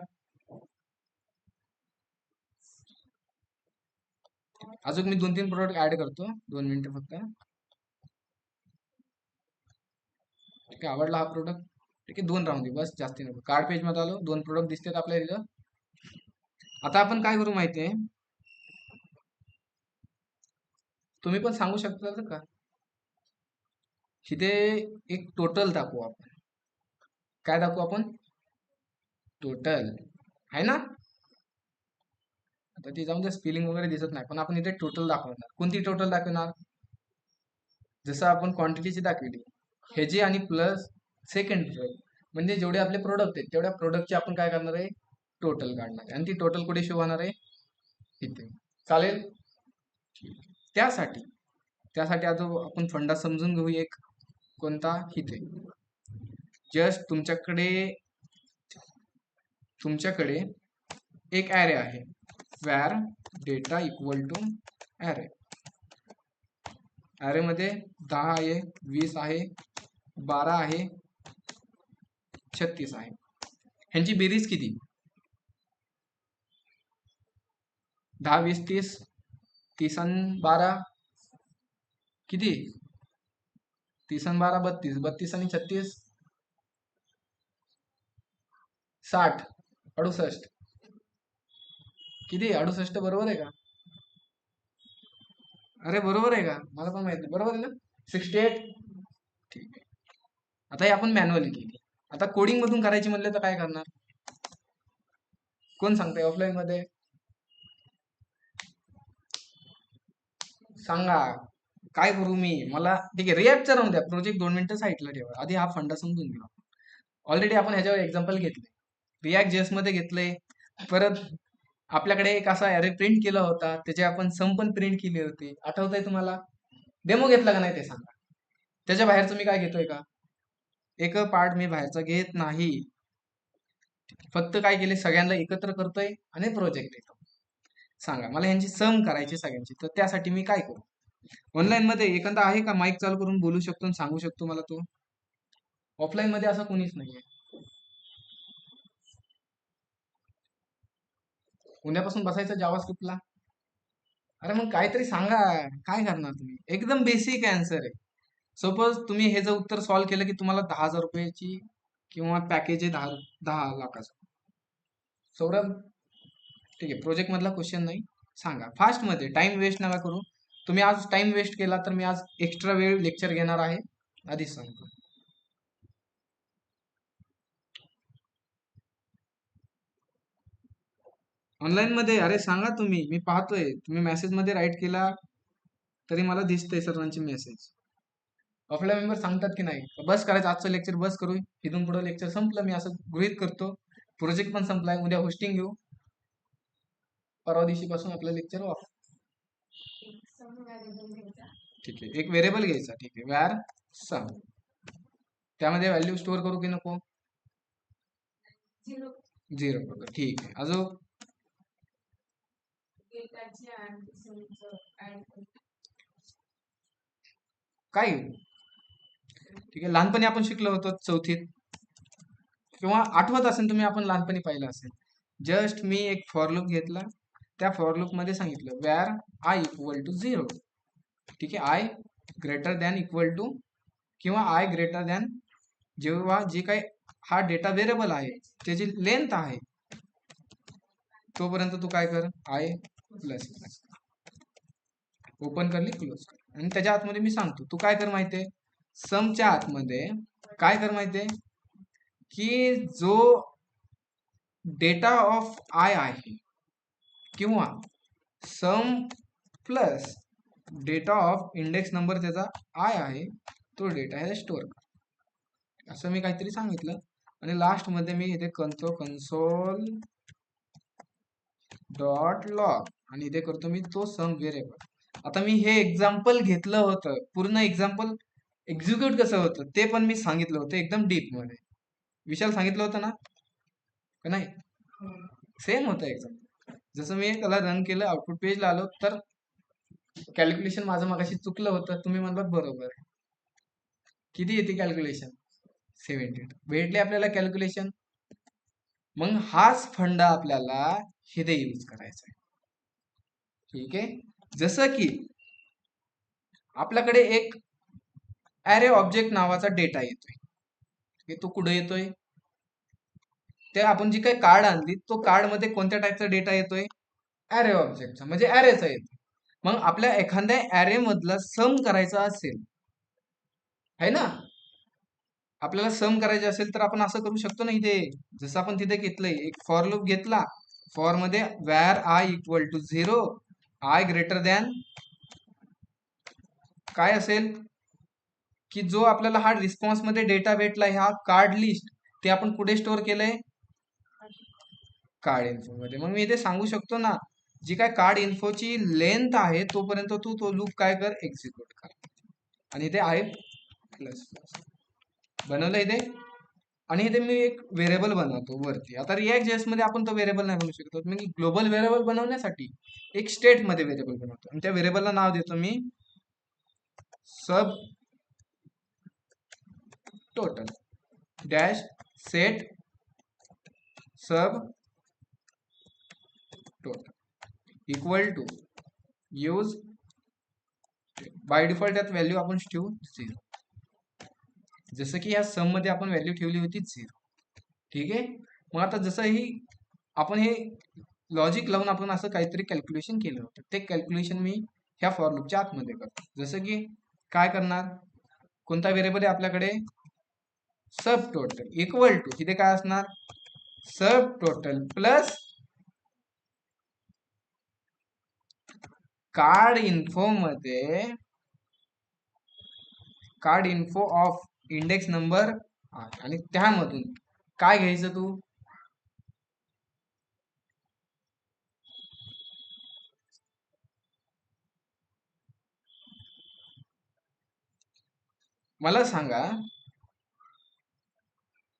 अजून मी 2-3 प्रोडक्ट ऍड करतो. 2 मिनिटं फक्त. ठीक आहे, आवडला हा प्रोडक्ट. ठीक आहे, 2 राहून दे बस, जास्ती नको. कार्ड पेज मध्ये आलो, 2 प्रोडक्ट दिसतात आपल्याला इथं. आता आपण काय करू माहितीये, तुम्ही पण सांगू शकता का, इथे एक टोटल दाखवू आपण. काय दाखवू आपण, टोटल आहे ना. आता ती जाऊन दे, स्पेलिंग वगैरे दिसत नाही, पण आपण इथे टोटल दाखवणार. कोणती टोटल दाखवणार, जसं आपण क्वांटिटीची दाखवली ह्याची आणि प्लस सेकंड प्रोडक्ट, म्हणजे जेवढे आपले प्रोडक्ट आहेत तेवढ्या प्रोडक्टचे आपण काय करणार आहे, टोटल काढणार आहे. आणि ती टोटल कुठे शो होणार आहे, इथे. चालेल. त्यासाठी त्यासाठी आता आपण फंडा समजून घेऊ एक, कोणता, इथे. जस्ट तुमच्याकडे एक ॲरे आहे, var data equal to array. Array मध्ये 10 आहे, 20 आहे, 12 आहे, 36 आहे. ह्यांची बेरीज किती, 10 20 30, 30 आणि 12 किती, 30 आणि 12 32, 32 आणि 36 60, 68. किती, 68 बरोबर आहे का, अरे बरोबर आहे का, मला पण माहिती, बरोबर आहे ना, 68. ठीक आहे. आता हे आपण मॅन्युअली केली. आता कोडिंग मधून करायची म्हणले तर काय करणार, कोण सांगताय ऑफलाईन मध्ये, सांगा काय करू मी, मला. ठीक आहे, रिॲक्टचं राहून द्या, प्रोजेक्ट 2 मिनिटं साईडला ठेवा, आधी हा फंडा समजून घेऊ. ऑलरेडी आपण ह्याच्यावर एक्झाम्पल घेतले, रिॲक्ट जेएस मध्ये घेतले. परत आपल्याकडे एक असा अरे प्रिंट केला होता, त्याचे आपण सम पण प्रिंट केली होती, आठवत आहे तुम्हाला, डेमो घेतला का नाही ते सांगा. त्याच्या बाहेरचं मी काय घेतोय का, एक पार्ट मी बाहेरचा घेत नाही, फक्त काय केले, सगळ्यांना एकत्र करतोय आणि प्रोजेक्ट येतो. सांगा मला ह्यांची सम करायची सगळ्यांची, तर त्यासाठी मी काय करू. ऑनलाईन मध्ये एखादा आहे का माईक चालू करून बोलू शकतो आणि सांगू शकतो मला तो, ऑफलाईन मध्ये असं कोणीच नाहीये. उद्यापासून बसायचं जावास्क्रिप्टला, अरे मग काहीतरी सांगा, काय करणार तुम्ही, एकदम बेसिक आन्सर आहे. सपोज तुम्ही हे जर उत्तर सॉल्व्ह केलं की तुम्हाला 10,000 रुपयाची किंवा पॅकेज आहे 10 लाखाचं. सौरभ, ठीक आहे, प्रोजेक्ट मधला क्वेश्चन नाही, सांगा फास्ट मध्ये, टाइम वेस्ट नका करू. तुम्ही आज टाइम वेस्ट केला तर मी आज एक्स्ट्रा वेळ लेक्चर घेणार आहे, आधीच सांगतो. ऑनलाईन मध्ये, अरे सांगा तुम्ही, मी पाहतोय तुम्ही मेसेज मध्ये राईट केला तरी मला दिसतंय सर्वांचे मेसेज. ऑफलाईन मेंबर सांगतात की नाही, बस करायचं आजचं लेक्चर, बस करू, इथून पुढे लेक्चर संपलं, मी असं गृहीत करतो. प्रोजेक्ट पण संपलाय, उद्या होस्टिंग घेऊ, परवा दिवशी पासून आपलं लेक्चर ऑफ. ठीक आहे, एक व्हेरिएबल घ्यायचा, ठीक आहे, वॅर सम, त्यामध्ये व्हॅल्यू स्टोअर करू की नको, 0 करू, ठीक आहे. अजून काय, ठीक आहे, लहानपणी आपण शिकलो होतो 4थीत, किंवा आठवत असेल तुम्ही, आपण लहानपणी पाहिलं असेल. जस्ट मी एक फॉर लूप घेतला, त्या फॉर लूप मध्ये सांगितलं वॅर आय इक्वल टू 0. ठीक आहे, I greater than equal to, किंवा आय ग्रेटर दॅन, जेव्हा जे काही हा डेटा व्हेरिएबल आहे त्याची लेंथ आहे तोपर्यंत तू काय कर, आय प्लस प्लस, ओपन करली क्लोज कर. आणि त्याच्या आतमध्ये मी सांगतो तू काय कर माहितीये, समच्या आतमध्ये काय कर माहितीये, की जो डेटा ऑफ आय आहे किंवा sum plus data of index number त्याचा आय आहे, तो डेटा हे स्टोअर असं मी काहीतरी सांगितलं. आणि लास्ट मध्ये मी इथे कन्सोल डॉट लॉग आणि इथे करतो मी तो सम व्हेरिएबल. आता मी हे एक्झाम्पल घेतलं होतं, पूर्ण एक्झाम्पल एक्झिक्यूट कसं होतं ते पण मी सांगितलं होतं एकदम डीप मध्ये. विशाल सांगितलं होतं ना का नाही? सेम होतं एक्झाम्पल. जसं मी त्याला रन केलं, आउटपुट पेजला आलो, तर कॅल्क्युलेशन माझं मगाशी चुकलं होतं, तुम्ही म्हणलात बरोबर आहे. किती येते कॅल्क्युलेशन? 72 भेटले आपल्याला कॅल्क्युलेशन. मग हाच फंडा आपल्याला इथे यूज करायचा आहे. ठीक आहे. जसं की आपल्याकडे एक ॲरे ऑब्जेक्ट नावाचा डेटा येतोय. तो कुठे येतोय? ते आपण जी काही कार्ड आणली, तो कार्ड मध्ये कोणत्या टाईपचा डेटा येतोय? ॲरे ऑब्जेक्टचा, म्हणजे ॲरेचा येतो. मग आपल्या एखाद्या ॲरे मधला सम करायचा असेल, है ना, आपल्याला सम करायचे असेल तर आपण असं करू शकतो ना. इथे जसं आपण तिथे घेतलंय, एक फॉर लूप घेतला. फॉर मध्ये where I equal to 0, I greater than काय असेल, की जो आपल्याला हा रिस्पॉन्स मध्ये डेटा भेटला, हा कार्ड लिस्ट, ते आपण कुठे स्टोअर केलंय? कार्ड इन्फो मध्ये. मग मी इथे सांगू शकतो ना, जी काय कार्ड इन्फोची लेंथ आहे तोपर्यंत तू तो लूप काय कर, एक्झिक्यूट कर. आणि इथे आहे प्लस प्लस बनवलं इथे. आणि इथे मी एक व्हेरिएबल बनवतो वरती. आता रिॲक्ट जेएस मध्ये आपण तो व्हेरिएबल नाही बनवू शकतो. मी ग्लोबल व्हेरिएबल बनवण्यासाठी एक स्टेट मध्ये व्हेरिएबल बनवतो आणि त्या व्हेरिएबलला नाव देतो मी sub total dash set sub total equal to use. By default त्यात व्हॅल्यू आपण ठेवू 0, जसं की या सम मध्ये आपण व्हॅल्यू ठेवली होती 0. ठीक आहे. मग आता जसं ही आपण हे लॉजिक लावून आपण असं काहीतरी कॅल्क्युलेशन केलं होतं, ते कॅल्क्युलेशन मी ह्या फॉर लूपच्या आतमध्ये करतो. जसं की काय करणार, कोणता व्हेरिएबल आहे आपल्याकडे? सब टोटल इक्वल टू, तिथे काय असणार? सब टोटल प्लस कार्ड इन्फो मध्ये card info of index number. आणि त्यामधून काय घ्यायचं तू? मला सांगा.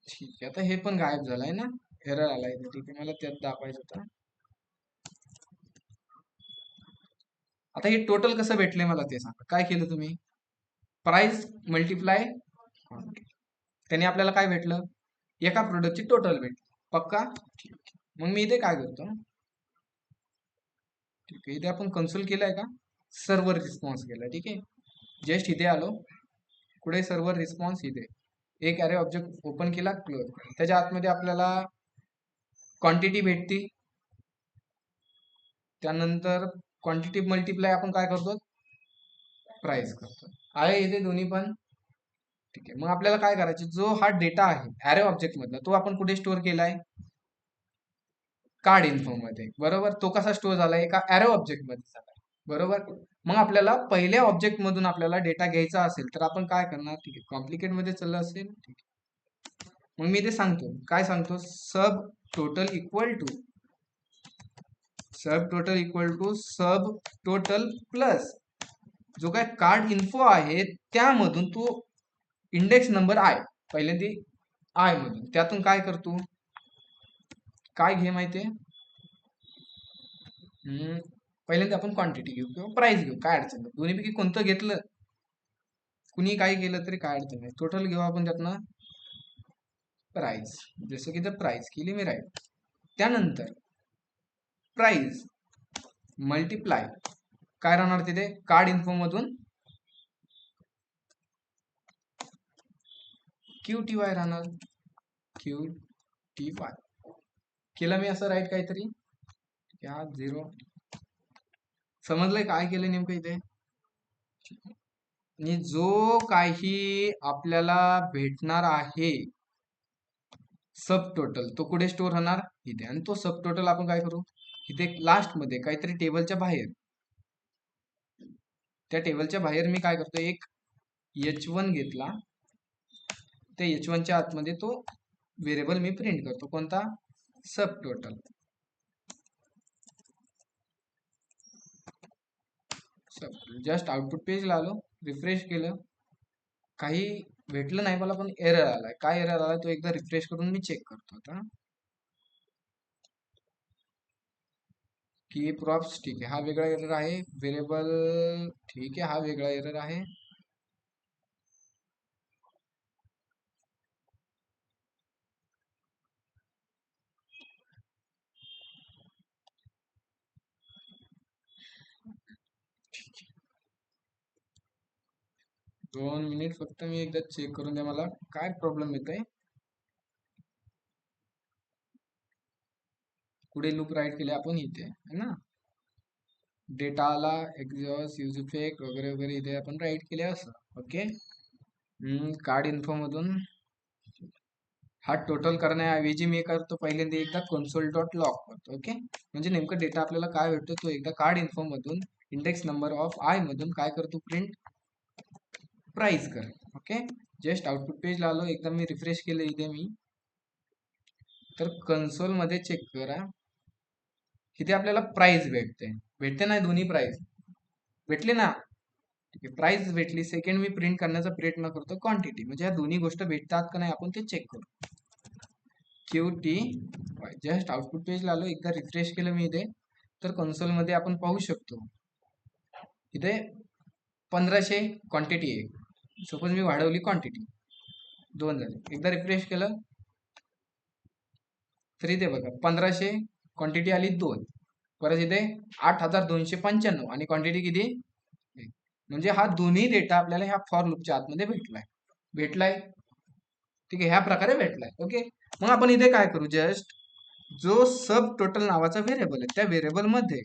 ठीक आहे, आता हे पण गायब झालंय ना, एरर आलाय. ठीक आहे, मला त्यात दाखवायचं होतं. आता हे टोटल कसं भेटले मला ते सांगा. काय केलं तुम्ही? प्राइस मल्टिप्लाय, त्याने आपल्याला काय भेटलं? एका प्रोडक्टची टोटल भेटली. पक्का? ठीक आहे. मग मी इथे काय करतो? ठीक आहे, इथे आपण कन्सोल केलाय का? सर्व्हर रिस्पॉन्स केला. ठीक आहे, जस्ट इथे आलो. कुठे सर्व्हर रिस्पॉन्स? इथे एक अरे ऑब्जेक्ट ओपन केला, क्लोज. त्याच्या आतमध्ये आपल्याला क्वांटिटी भेटती. त्यानंतर क्वांटिटी मल्टिप्लाय आपण काय करतो? प्राइस करतो. आहे इथे दोन्ही पण. ठीक आहे. मग आपल्याला काय करायचे, जो हा डेटा आहे ॲरे ऑब्जेक्ट मधला, तो आपण कुठे स्टोअर केलाय? कार्ड इन्फो मध्ये. बरोबर. तो कसा स्टोअर झालाय? एका ॲरे ऑब्जेक्ट मध्ये झालाय. बरोबर. मग आपल्याला पहिल्या ऑब्जेक्ट मधून आपल्याला डेटा घ्यायचा असेल तर आपण काय करणार? ठीक आहे, कॉम्प्लिकेट मध्ये चाललं असेल. ठीक आहे. मग मी ते सांगतो. काय सांगतो? Sub total equal to sub total plus जो काय कार्ड इन्फो आहे त्यामधून तू इंडेक्स नंबर आय, पहिल्यांदा आय मधून, त्यातून काय करतो? काय घे माहितीये? पहिल्यांदा आपण क्वांटिटी घेऊ किंवा प्राइस घेऊ, काय अडचण नाही. दोन्हीपैकी कोणतं घेतलं, कुणी काही केलं तरी काय अडचण नाही. टोटल घेऊ आपण त्यातनं प्राइस. जसं की जर प्राइस केली मी राईट, त्यानंतर प्राइस मल्टिप्लाय काय राहणार तिथे? कार्ड इन्फो मधून क्यू टी वाय राहणार. क्यू टी वाय केलं मी असं राईट काहीतरी. या 0 समजलंय काय केलं नेमकं इथे? आणि जो काही आपल्याला भेटणार आहे सब टोटल तो कुठे स्टोअर होणार इथे, आणि तो सब टोटल आपण काय करू इथे लास्ट मध्ये काहीतरी टेबलच्या बाहेर, त्या टेबलच्या बाहेर मी काय करतो एक H1 घेतला, त्या H1 च्या आतमध्ये तो व्हेरिएबल मी प्रिंट करतो, कोणता सब टोटल. जस्ट आउटपुट पेजला आलो, रिफ्रेश केलं, काही भेटलं नाही मला, पण एरर आलाय. काय एरर आलाय तो एकदा रिफ्रेश करून मी चेक करतो आता. की प्रॉप्स ठीक आहे, हा वेगळा एरर आहे. व्हेरिएबल ठीक आहे, हा वेगळा एरर आहे. ठीक आहे, 2 मिनिट फक्त मी एकदा चेक करून द्या मला काय प्रॉब्लेम येत आहे. पुढे लूप राईट केले आपण इथे है ना, डेटाला एक्झॉस्ट यूज इफेक्ट वगैरे वगैरे इथे आपण राईट केले असं. ओके, कार्ड इन्फो मधून हा टोटल करण्याऐवजी मी करतो पहिल्यांदा एकदा कन्सोल डॉट लॉग करतो. ओके, म्हणजे नेमकं डेटा आपल्याला काय भेटतो तो एकदा कार्ड इन्फो मधून इंडेक्स नंबर ऑफ आय मधून काय करतो प्रिंट प्राइस कर. ओके, जस्ट आउटपुट पेज आलो, एकदा मी रिफ्रेश केलं इथे मी, तर कन्सोल मध्ये चेक करा, इथे आपल्याला प्राइस भेटते नाही, दोन्ही प्राइस भेटले ना. ठीक आहे, प्राइस भेटली. सेकंड मी प्रिंट करण्याचा प्रयत्न करतो क्वांटिटी, म्हणजे या दोन्ही गोष्ट भेटतात का नाही आपण ते चेक करू. QT जस्ट आउटपुट पेजला आलो, एकदा रिफ्रेश केलं मी इथे, तर कन्सोल मध्ये आपण पाहू शकतो इथे 1500 क्वांटिटी आहे. सपोज मी वाढवली क्वांटिटी 2 झाली, एकदा रिफ्रेश केलं तर इथे बघा 1500 क्वांटिटी आली 2, परत इथे 8295 आणि क्वांटिटी किती 1. म्हणजे हा दोन्ही डेटा आपल्याला ह्या फॉर लूपच्या आतमध्ये भेटलाय. ठीक आहे, ह्या प्रकारे भेटलाय. ओके, मग आपण इथे काय करू, जस्ट जो सब टोटल नावाचा व्हेरिएबल आहे त्या व्हेरिएबल मध्ये,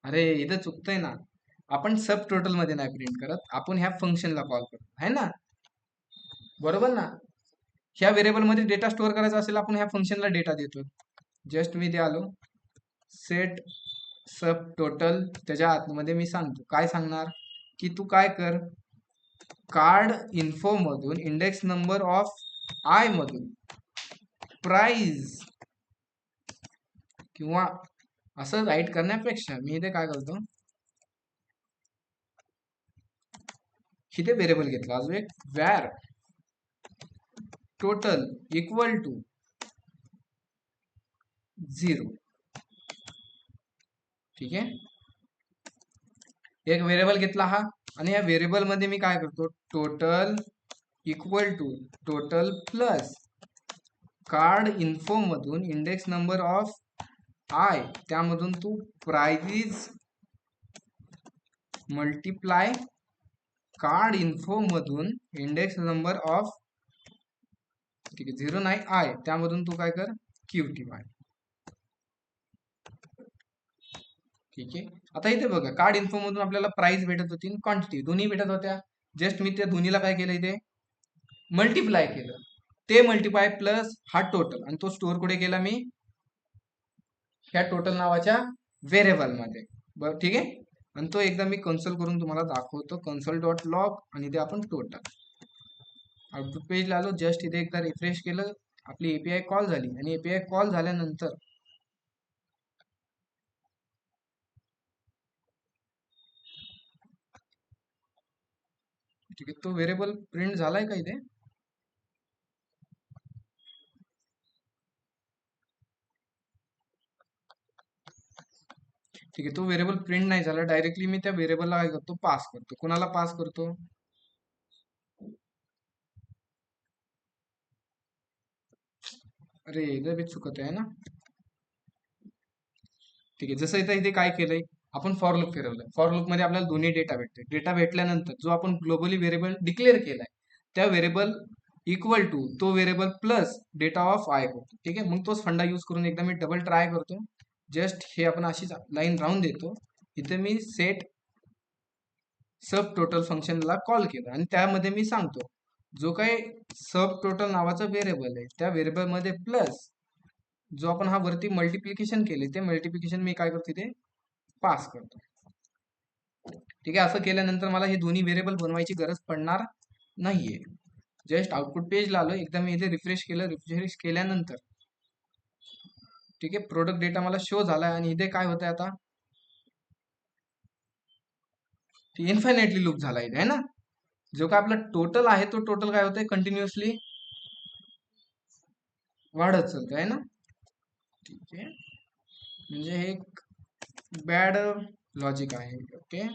अरे इथं चुकतंय ना, आपण सब टोटल मध्ये नाही प्रिंट करत, आपण ह्या फंक्शनला कॉल करतो आहे ना, बरोबर ना. ह्या व्हेरिएबल मध्ये डेटा स्टोअर करायचा असेल आपण ह्या फंक्शनला डेटा देतो. जस्ट मी इथे आलो, सेट सब टोटल, त्याच्या आतमध्ये मी सांगतो काय सांगणार की तू काय कर, कार्ड इन्फो मधून इंडेक्स नंबर ऑफ आय मधून प्राइस, किंवा असं राईट करण्यापेक्षा मी इथे काय करतो, इथे व्हेरिएबल घेतला अजून एक वॅर टोटल इक्वल टू 0. ठीक आहे, एक व्हेरिएबल घेतला हा, आणि या व्हेरिएबल मध्ये मी काय करतो, total equal to total plus card info मधून इंडेक्स नंबर ऑफ आय, त्यामधून तू प्राइस मल्टिप्लाय कार्ड इन्फो मधून इंडेक्स नंबर ऑफ, ठीक आहे 0 नाही आय, त्यामधून तू काय कर QTY. ठीक आहे, आता इथे बघा कार्ड इन्फो मधून आपल्याला प्राइस भेटत होती आणि क्वांटिटी दोन्ही भेटत होत्या. जस्ट मी त्या दोन्हीला काय केलं इथे मल्टिप्लाय केलं, ते मल्टिप्लाय प्लस हा टोटल, आणि तो स्टोअर कुठे केला मी ह्या टोटल नावाच्या व्हेरिएबल मध्ये. बरं ठीक आहे, आणि तो एकदा मी कन्सोल करून तुम्हाला दाखवतो, कन्सोल डॉट लॉग, आणि ते आपण टोटल आउटपुट पेजला आलो, जस्ट इथे एकदा रिफ्रेश केलं, आपली एपीआय कॉल झाली, आणि एपीआय कॉल झाल्यानंतर ठीक आहे, तो व्हेरिएबल प्रिंट झालाय का इथे, ठीक आहे, तो व्हेरिएबल प्रिंट नाही झाला. डायरेक्टली मी त्या व्हेरिएबलला काय करतो, पास करतो. कोणाला पास करतो, अरे इथं बी चुकत आहे ना. ठीक आहे, जसं इथे काय केलंय आपण फॉर लूप फिरवलंय, फॉर लूप मध्ये आपल्याला दोन्ही डेटा भेटते. डेटा भेटल्यानंतर जो आपण ग्लोबली व्हेरिएबल डिक्लेअर केलाय त्या व्हेरिएबल इक्वल टू तो variable plus data of I करतो. ठीक आहे, मग तोच फंडा यूज करून एकदा मी डबल ट्राय करतो. जस्ट हे आपण अशीच लाईन राहून देतो, इथे मी सेट सब टोटल फंक्शनला कॉल केलं, आणि त्यामध्ये मी सांगतो जो काही सब टोटल नावाचा व्हेरिएबल आहे त्या व्हेरिएबल मध्ये प्लस जो आपण हा वरती मल्टिप्लिकेशन केले ते मल्टिप्लिकेशन मी काय करतो ते पास करतो. ठीक आहे. असं केल्यानंतर मला हे दोन्ही व्हेरिएबल बनवायची गरज पडणार नाहीये. जस्ट आउटपुट पेजला आलो, एकदा मी इथे रिफ्रेश केलं. रिफ्रेश केल्यानंतर ठीक आहे, प्रोडक्ट डेटा मला शो झालाय आणि इथे काय होतंय आता इन्फायनाइटली लूप झाला इथे, आहे ना. जो काय आपला टोटल आहे तो टोटल काय होतंय कंटिन्युअसली वाढत चालतंय, आहे ना. ठीक आहे, म्हणजे हे एक बॅड लॉजिक आहे. ओके,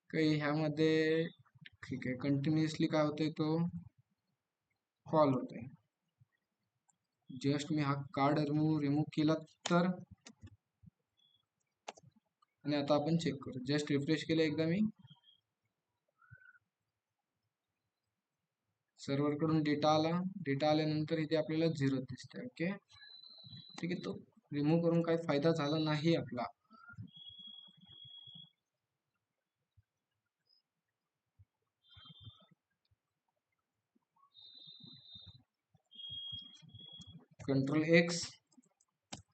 काही ह्यामध्ये ठीक आहे कंटिन्युअसली काय होतंय तो कॉल होतंय. जस्ट मी हा कार्ड रिमूव्ह केला तर, आणि आता आपण चेक करू. जस्ट रिफ्रेश केलं एकदा मी, सर्व्हर कडून डेटा आला. डेटा आल्यानंतर इथे आपल्याला 0 दिसतंय. ओके, ठीक आहे, तो रिमूव्ह करून काही फायदा झाला नाही आपला. कंट्रोल एक्स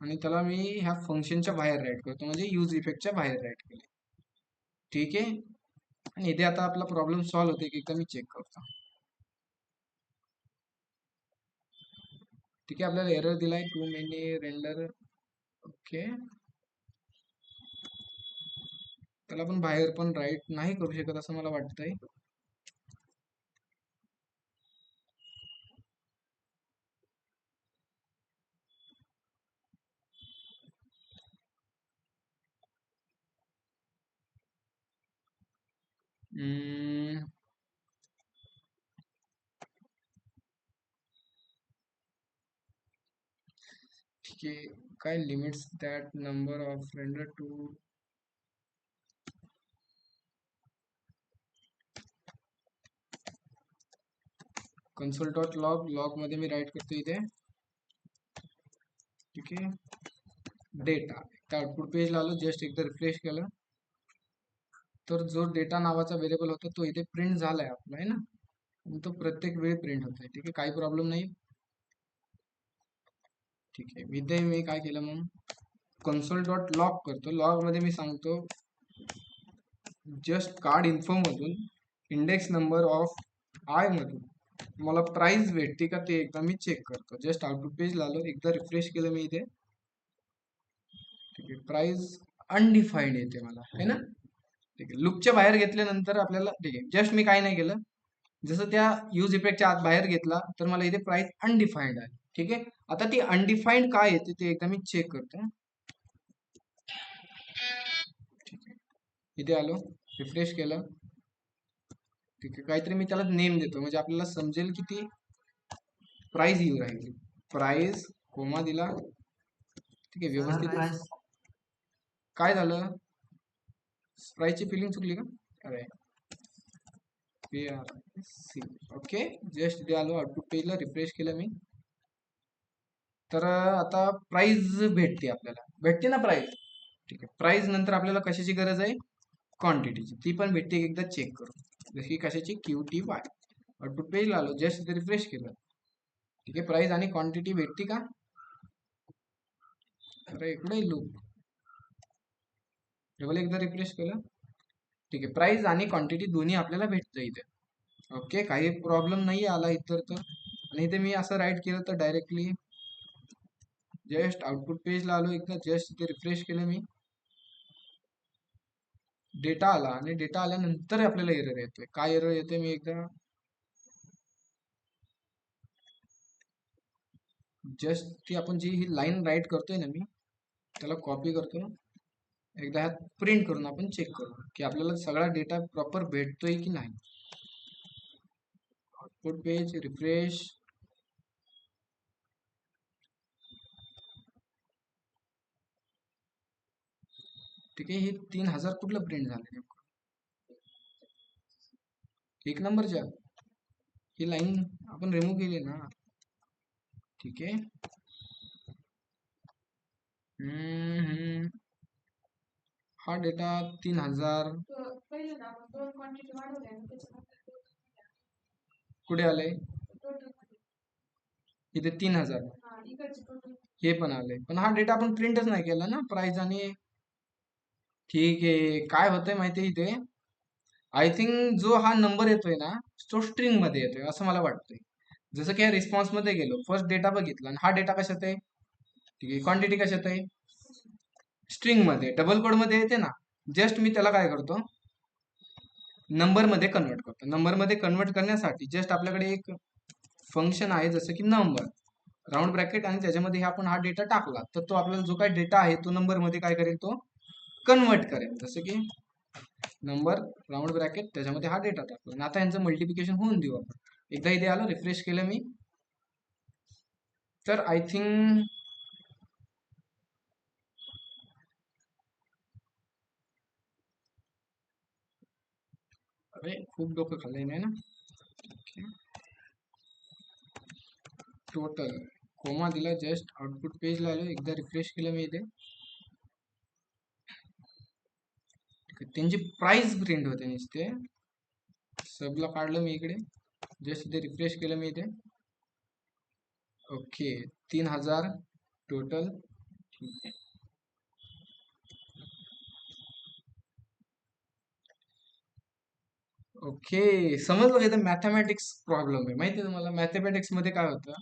आणि त्याला मी ह्या फंक्शनच्या बाहेर राईट करतो, म्हणजे यूज इफेक्टच्या बाहेर राईट केले. ठीक आहे, आणि इथे आता आपला प्रॉब्लेम सॉल्व्ह होते की एकदा मी चेक करतो. ठीक आहे, आपल्याला एरर दिलाय टू मेनी रेंडर. ओके, त्याला आपण बाहेर पण राईट नाही करू शकत असं मला वाटतंय. ठीक आहे, काय limits that number of render to console.log. Log मध्ये मी राईट करतो इथे. ठीक आहे, डेटा त्या आउटपुट पेजला आलो. जस्ट एकदा रिफ्रेश केलं तर जो डेटा नावाचा व्हेरिएबल होता तो इथे प्रिंट झालाय आपला, आहे ना. आणि तो प्रत्येक वेळी प्रिंट होतोय. ठीक आहे, काही प्रॉब्लेम नाही. ठीक आहे, इथे मी काय केलं मग console.log करतो. लॉग मध्ये मी सांगतो जस्ट कार्ड इन्फो मधून इंडेक्स नंबर ऑफ आय मधून मला प्राइस भेटते का ते एकदा मी चेक करतो. जस्ट आउटपुट पेज आलो, एकदा रिफ्रेश केलं मी इथे. ठीक आहे, प्राइस अनडिफाईंड येते मला, है ना. ठीक आहे, लूपच्या बाहेर घेतल्यानंतर आपल्याला ठीक आहे, जस्ट मी काय नाही केलं, जसं त्या यूज इफेक्टच्या आत बाहेर घेतला तर मला इथे प्राइस अनडिफाईंड आहे. ठीक आहे, आता ती अनडिफाईंड काय येते ते एकदा मी चेक करतो. ठीक आहे, इथे आलो, रिफ्रेश केलं. ठीक आहे, काहीतरी मी त्याला नेम देतो म्हणजे आपल्याला समजेल की ती प्राइस येऊ राहिली. प्राइस कोमा दिला. ठीक आहे, व्यवस्थित. काय झालं, प्राइसची फिलिंग चुकली का? अरे PRC. ओके, जस्ट इथे आलो, आउटपुट पेजला रिफ्रेश केलं मी. तर आता प्राइस भेटते आपल्याला, भेटते ना प्राइस. ठीक आहे, प्राइस नंतर आपल्याला कशाची गरज आहे, क्वांटिटीची. ती पण भेटते, एकदा चेक करू. जशी कशाची, QTY. आउटपुट पेजला आलो, जस्ट इथे रिफ्रेश केलं. ठीक आहे, प्राइस आणि क्वांटिटी भेटते का? अरे इकडे लूप, डबल एकदा रिफ्रेश केलं. ठीक आहे, प्राइस आणि क्वांटिटी दोन्ही आपल्याला भेटतं इथे. ओके, काही प्रॉब्लेम नाही आला इतर तर. आणि इथे मी असं राईट केलं तर डायरेक्टली जस्ट आउटपुट पेजला आलो, एकदा जस्ट इथे रिफ्रेश केलं मी. डेटा आला आणि डेटा आल्यानंतर आपल्याला एरर येतोय. काय एरर येतोय मी एकदा जस्ट ती आपण जी ही लाईन राईट करतोय ना, मी त्याला कॉपी करतो. एकदा ह्यात प्रिंट करून आपण चेक करू की आपल्याला सगळा डेटा प्रॉपर भेटतोय की नाही. Output page refresh. ठीक आहे, हे 3000 कुठलं प्रिंट झालं नेमकं, एक नंबरच्या. ही लाईन आपण रिमूव्ह केली ना. ठीक आहे, हा डेटा 3000 कुठे आले? इथे 3000 हे पण आले, पण हा डेटा आपण प्रिंटच नाही केला ना, प्राइस आणि ठीक आहे. काय होतंय माहितीये इथे, आय थिंक जो हा नंबर येतोय ना, तो स्ट्रिंग मध्ये येतोय असं मला वाटतंय. जसं की रिस्पॉन्स मध्ये गेलो, फर्स्ट डेटा बघितला आणि हा डेटा कशात आहे? ठीक आहे, क्वांटिटी कशात आहे? स्ट्रिंग मध्ये, डबल कोड मध्ये येते ना. जस्ट मी त्याला काय करतो, नंबर मध्ये कन्वर्ट करतो. नंबर मध्ये कन्वर्ट करण्यासाठी जस्ट आपल्याकडे एक फंक्शन आहे, जसं की नंबर राऊंड ब्रॅकेट, आणि त्याच्यामध्ये आपण हा डेटा टाकला तर तो आपल्याला जो काही डेटा आहे तो नंबर मध्ये काय करेल, तो कन्वर्ट करेल. जसं की नंबर राऊंड ब्रॅकेट, त्याच्यामध्ये हा डेटा टाकला आणि आता यांचं मल्टिप्लिकेशन होऊन देऊ आपण. एकदा इथे आलो, रिफ्रेश केलं मी, तर आय थिंक अरे खूप डोकं खाल्लंय नाही ना. टोटल कोमा दिला, जस्ट आउटपुट पेजला आलो, एकदा रिफ्रेश केलं मी इथे, त्यांची प्राइस प्रिंट होते नुसते. सबला काढलं मी इकडे, जस्ट इथे रिफ्रेश केलं मी इथे. Okay, 3000 total. ओके, समजलं का? इथं मॅथमॅटिक्स प्रॉब्लेम आहे, माहिती आहे तुम्हाला. मॅथमॅटिक्स मध्ये काय होतं,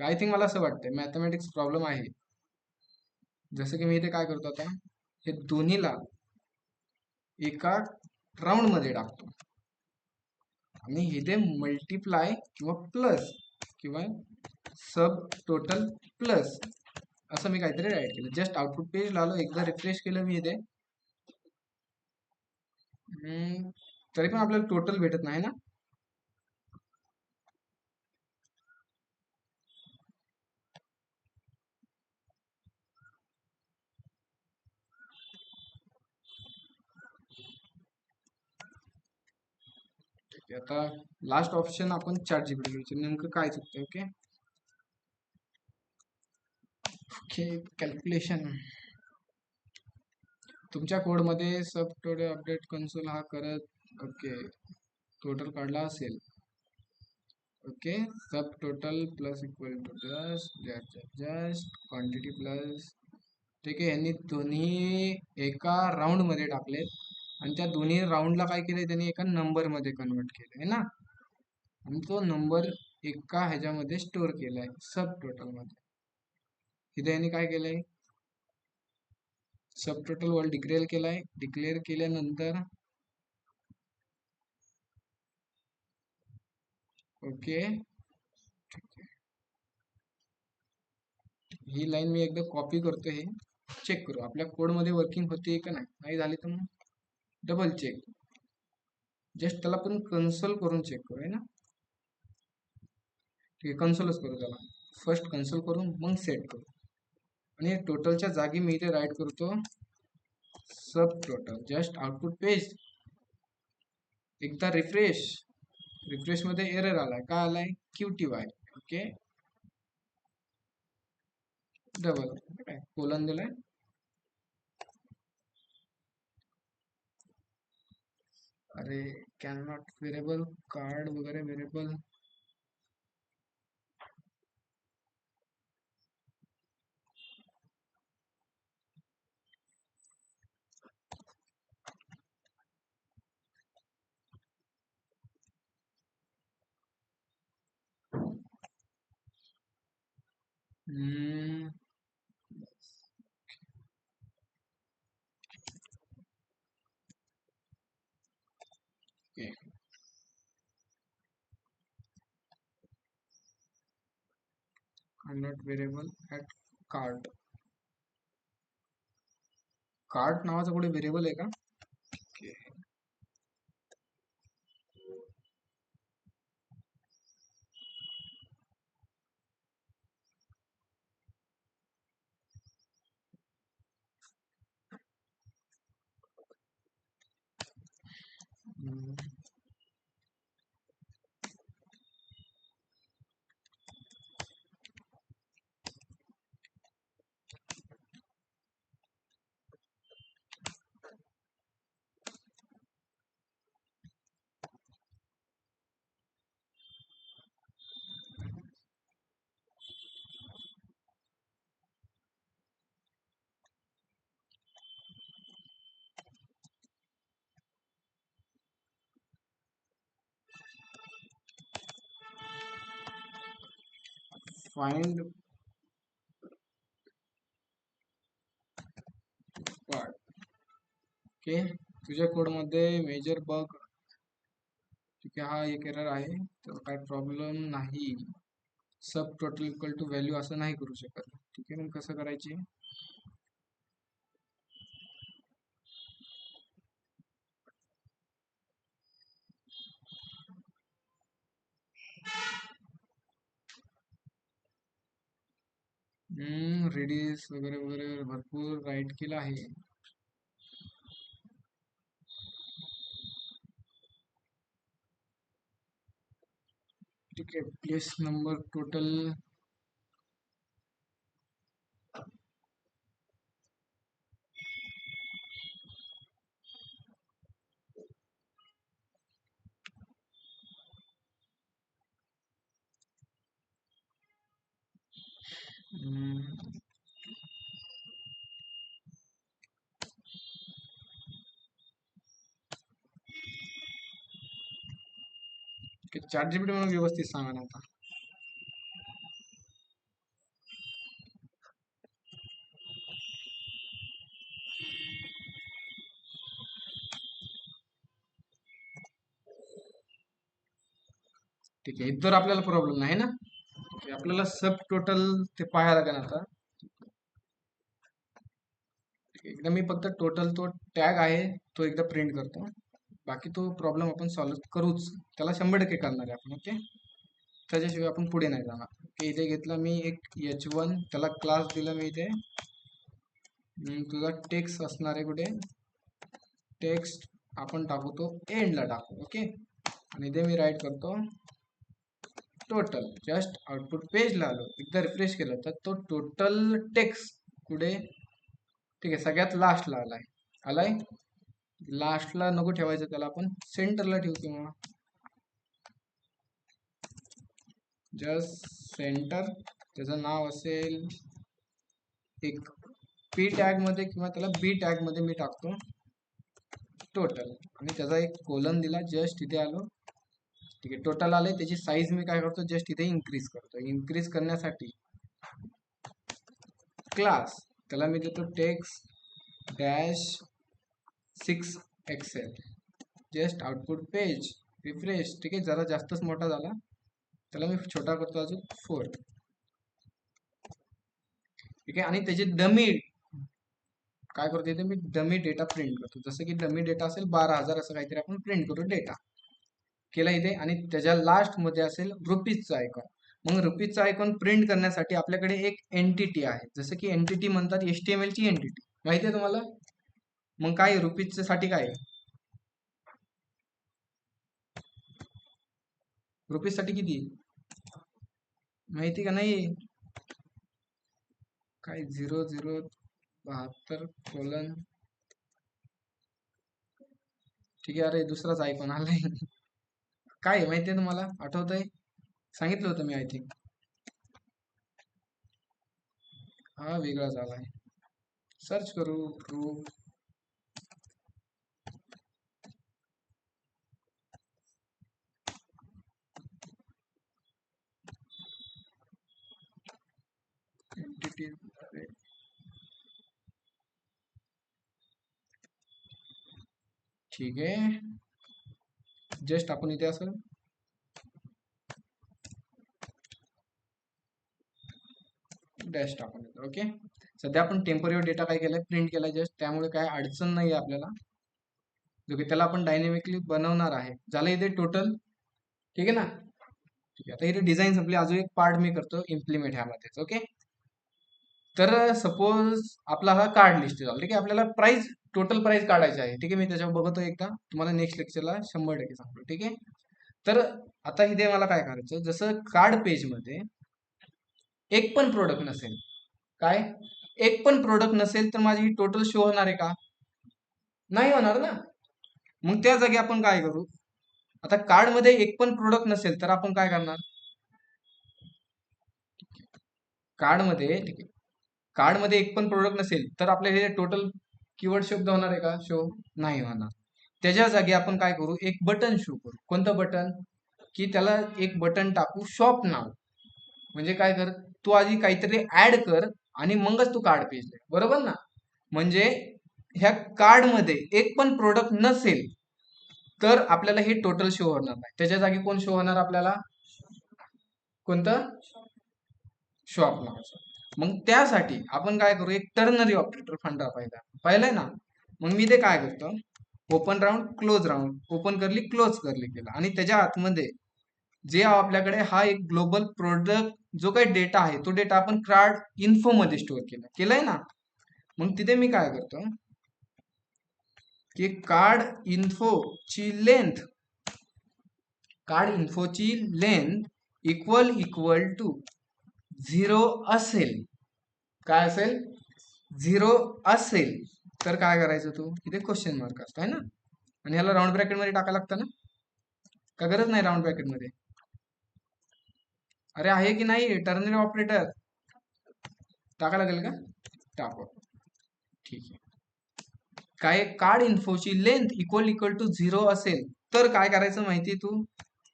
आय थिंक मला असं वाटतंय मॅथमॅटिक्स प्रॉब्लेम आहे. जसं की मी इथे काय करतो आता, हे दोन्हीला एका राऊंड मध्ये टाकतो आणि इथे मल्टिप्लाय किंवा प्लस किंवा सब टोटल प्लस असं मी काहीतरी राईट केलं. जस्ट आउटपुट पेज आलो, एकदा रिफ्रेश केलं मी इथे. तरी पण आपल्याला टोटल भेटत नाही ना. आता लास्ट ऑप्शन आपण चॅट जीपीटी घ्यायचं, नेमकं काय चुकतंय. ओके ओके, कॅल्क्युलेशन तुमच्या कोडमध्ये सब टोटल अपडेट कन्सोल हा करत, ओके टोटल काढला असेल. Okay, sub total plus equal to just quantity plus. ठीक आहे, यांनी दोन्ही एका राऊंड मध्ये टाकलेत आणि त्या दोन्ही राऊंडला काय केलंय, त्यांनी एका नंबर मध्ये कन्वर्ट केलंय ना, आणि तो नंबर एका ह्याच्यामध्ये स्टोअर केलाय सब टोटल मध्ये. इथे यांनी काय केलंय, सब टोटल वर डिक्लेअर केलाय. डिक्लेअर केल्यानंतर ओके, ही लाईन मी एकदा कॉपी करतो, हे चेक करू आपल्या कोड मध्ये वर्किंग होते का नाही. नाही झाली तर मग डबल चेक, जस्ट त्याला पण कन्सोल करून चेक करू आहे ना. ठीक आहे, कन्सोलच करू त्याला, फर्स्ट कन्सोल करून मग सेट करू. आणि टोटलच्या जागी मी इथे राईट करतो sub total, just output page. एकदा रिफ्रेश, रिफ्रेश मध्ये एरर आलाय, काय आलाय, QTY. ओके, डबल काय कोलन दिलाय. अरे कॅन नॉट वेरेबल कार्ड वगैरे variable. Okay, not variable at card. Card नावाचा कुठे व्हेरिएबल आहे का? Okay, find part. ओके, तुझ्या कोड मध्ये मेजर बग. ठीक आहे, हा एक एरर आहे, तर काय प्रॉब्लेम नाही. सब टोटल इक्वल टू व्हॅल्यू असं नाही करू शकत. ठीक आहे, मग कसं करायचे? रेडियस वगैरे वगैरे भरपूर राईट केलं आहे. ठीक आहे, place number total. Chat GPT म्हणून व्यवस्थित सांगा ना आता. ठीक आहे, इथं आपल्याला प्रॉब्लेम नाही ना. आपल्याला सब टोटल ते पाहायला लागेल आता. एकदा मी फक्त टोटल तो टॅग आहे तो एकदा प्रिंट करतो. बाकी तो प्रॉब्लेम आपण सॉल्व्ह करूच, त्याला 100% करणार आहे आपण. ओके, त्याच्याशिवाय आपण पुढे नाही जाणार. ओके, इथे घेतला मी एक H1, त्याला क्लास दिला मी इथे. तुझा टेक्स्ट असणार आहे कुठे? टेक्स्ट आपण टाकू तो एंडला टाकू. ओके, आणि इथे मी राईट करतो टोटल. जस्ट आउटपुट पेजला आलो, एकदा रिफ्रेश केलं तर तो टोटल टेक्स्ट कुठे? ठीक आहे, सगळ्यात लास्टला आलाय. आलाय लास्टला नको ठेवायचं, त्याला आपण सेंटरला ठेवू. किंवा जस्ट सेंटर, त्याचं नाव असेल एक पी टॅग मध्ये किंवा त्याला बी टॅग मध्ये मी टाकतो टोटल, आणि त्याचा एक कोलन दिला. जस्ट इथे आलो. ठीक आहे, टोटल आले. त्याची साईज मी काय करतो, जस्ट इथे इन्क्रीज करतो. इन्क्रीज करण्यासाठी क्लास, त्याला मी देतो text dash 6 excel. Just output page refresh. ठीक आहे, जरा जास्तच मोठा झाला, त्याला मी छोटा करतो अजून 4. ठीक आहे, आणि त्याची डमी काय करतो इथे मी डमी डेटा प्रिंट करतो. जसं की डमी डेटा असेल 12,000 असं काहीतरी आपण प्रिंट करू डेटा केला इथे. आणि त्याच्या लास्ट मध्ये असेल रुपीजचा आयकॉन. मग रुपीजचा आयकॉन प्रिंट करण्यासाठी आपल्याकडे एक एंटिटी आहे. जसं की एंटिटी म्हणतात HTML ची एंटिटी, माहिती आहे तुम्हाला. मग काय रुपीज साठी काय रुपीज साठी किती माहिती का नाही? काय 0072 : ठीक आहे, अरे दुसराच आयकॉन आलाय. काय माहितीये तुम्हाला, आठवतंय? सांगितलं होतं मी, आय थिंक. हा वेगळा झालाय. सर्च करू प्रूफ. एंटिटी, ठीक आहे. जस्ट आपण इथे असं डॅश टाकून देतो. ओके, सध्या आपण टेम्पररी डेटा काय केलाय, प्रिंट केलाय जस्ट, त्यामुळे काय अडचण नाही आपल्याला. जो की त्याला आपण डायनेमिकली बनवणार आहे. झालं इथे टोटल. ठीक आहे ना. ठीक आहे, आता इथे डिझाईन संपली. अजून एक पार्ट मी करतो इम्प्लिमेंट ह्यामध्येच. ओके, तर सपोज आपला हा कार्ड लिस्ट झाला. ठीक आहे, आपल्याला प्राइस, टोटल प्राइस काढायची आहे. ठीक आहे, मी त्याच्यावर बघतो एकदा, तुम्हाला नेक्स्ट लेक्चरला 100% सांगतो. ठीक आहे, तर आता इथे मला काय करायचं, जसं कार्ड पेज मध्ये एक पण प्रोडक्ट नसेल, काय एक पण प्रोडक्ट नसेल, तर माझी ही टोटल शो होणार आहे का? नाही होणार ना. मग त्या जागी आपण काय करू, आता कार्ड मध्ये एक पण प्रोडक्ट नसेल तर आपण काय करणार, कार्ड मध्ये, ठीक आहे, कार्ड मध्ये एक पण प्रोडक्ट नसेल तर आपल्याला हे टोटल कीवर्ड शब्द होणार आहे का? शो नाही होणार. त्याच्या जागी आपण काय करू, एक बटन शो करू. कोणतं बटन? की त्याला एक बटन टाकू शॉप नाव. म्हणजे काय कर, तू आधी काहीतरी ऍड कर आणि मगच तू कार्ड पेज दे, बरोबर ना. म्हणजे ह्या कार्ड मध्ये एक पण प्रोडक्ट नसेल तर आपल्याला हे टोटल शो होणार नाही. त्याच्या जागी कोण शो होणार आपल्याला, कोणतं, शॉप नावाचं. मग त्यासाठी आपण काय करू, एक टर्नरी ऑपरेटर फंडा पाहिलाय ना. मग मी ते काय करतो, open round close round, open करली क्लोज करली केला, आणि त्याच्या आतमध्ये जे आपल्याकडे हा एक ग्लोबल प्रोडक्ट जो काही डेटा आहे तो डेटा आपण कार्ड इन्फो मध्ये स्टोअर केलाय ना. मग तिथे मी काय करतो की कार्ड इन्फोची लेंथ इक्वल टू 0 असेल. काय असेल, 0 असेल तर काय करायचं, तू इथे क्वेश्चन मार्क असतो आहे ना, आणि ह्याला राऊंड ब्रॅकेट मध्ये टाकायला लागतं ना, का गरज नाही राऊंड ब्रॅकेट मध्ये. अरे आहे की नाही टर्नरी ऑपरेटर, टाका लागेल का, टाको. ठीक आहे. काय, कार्ड इन्फोची लेंथ इक्वल टू 0 असेल तर काय करायचं माहिती तू,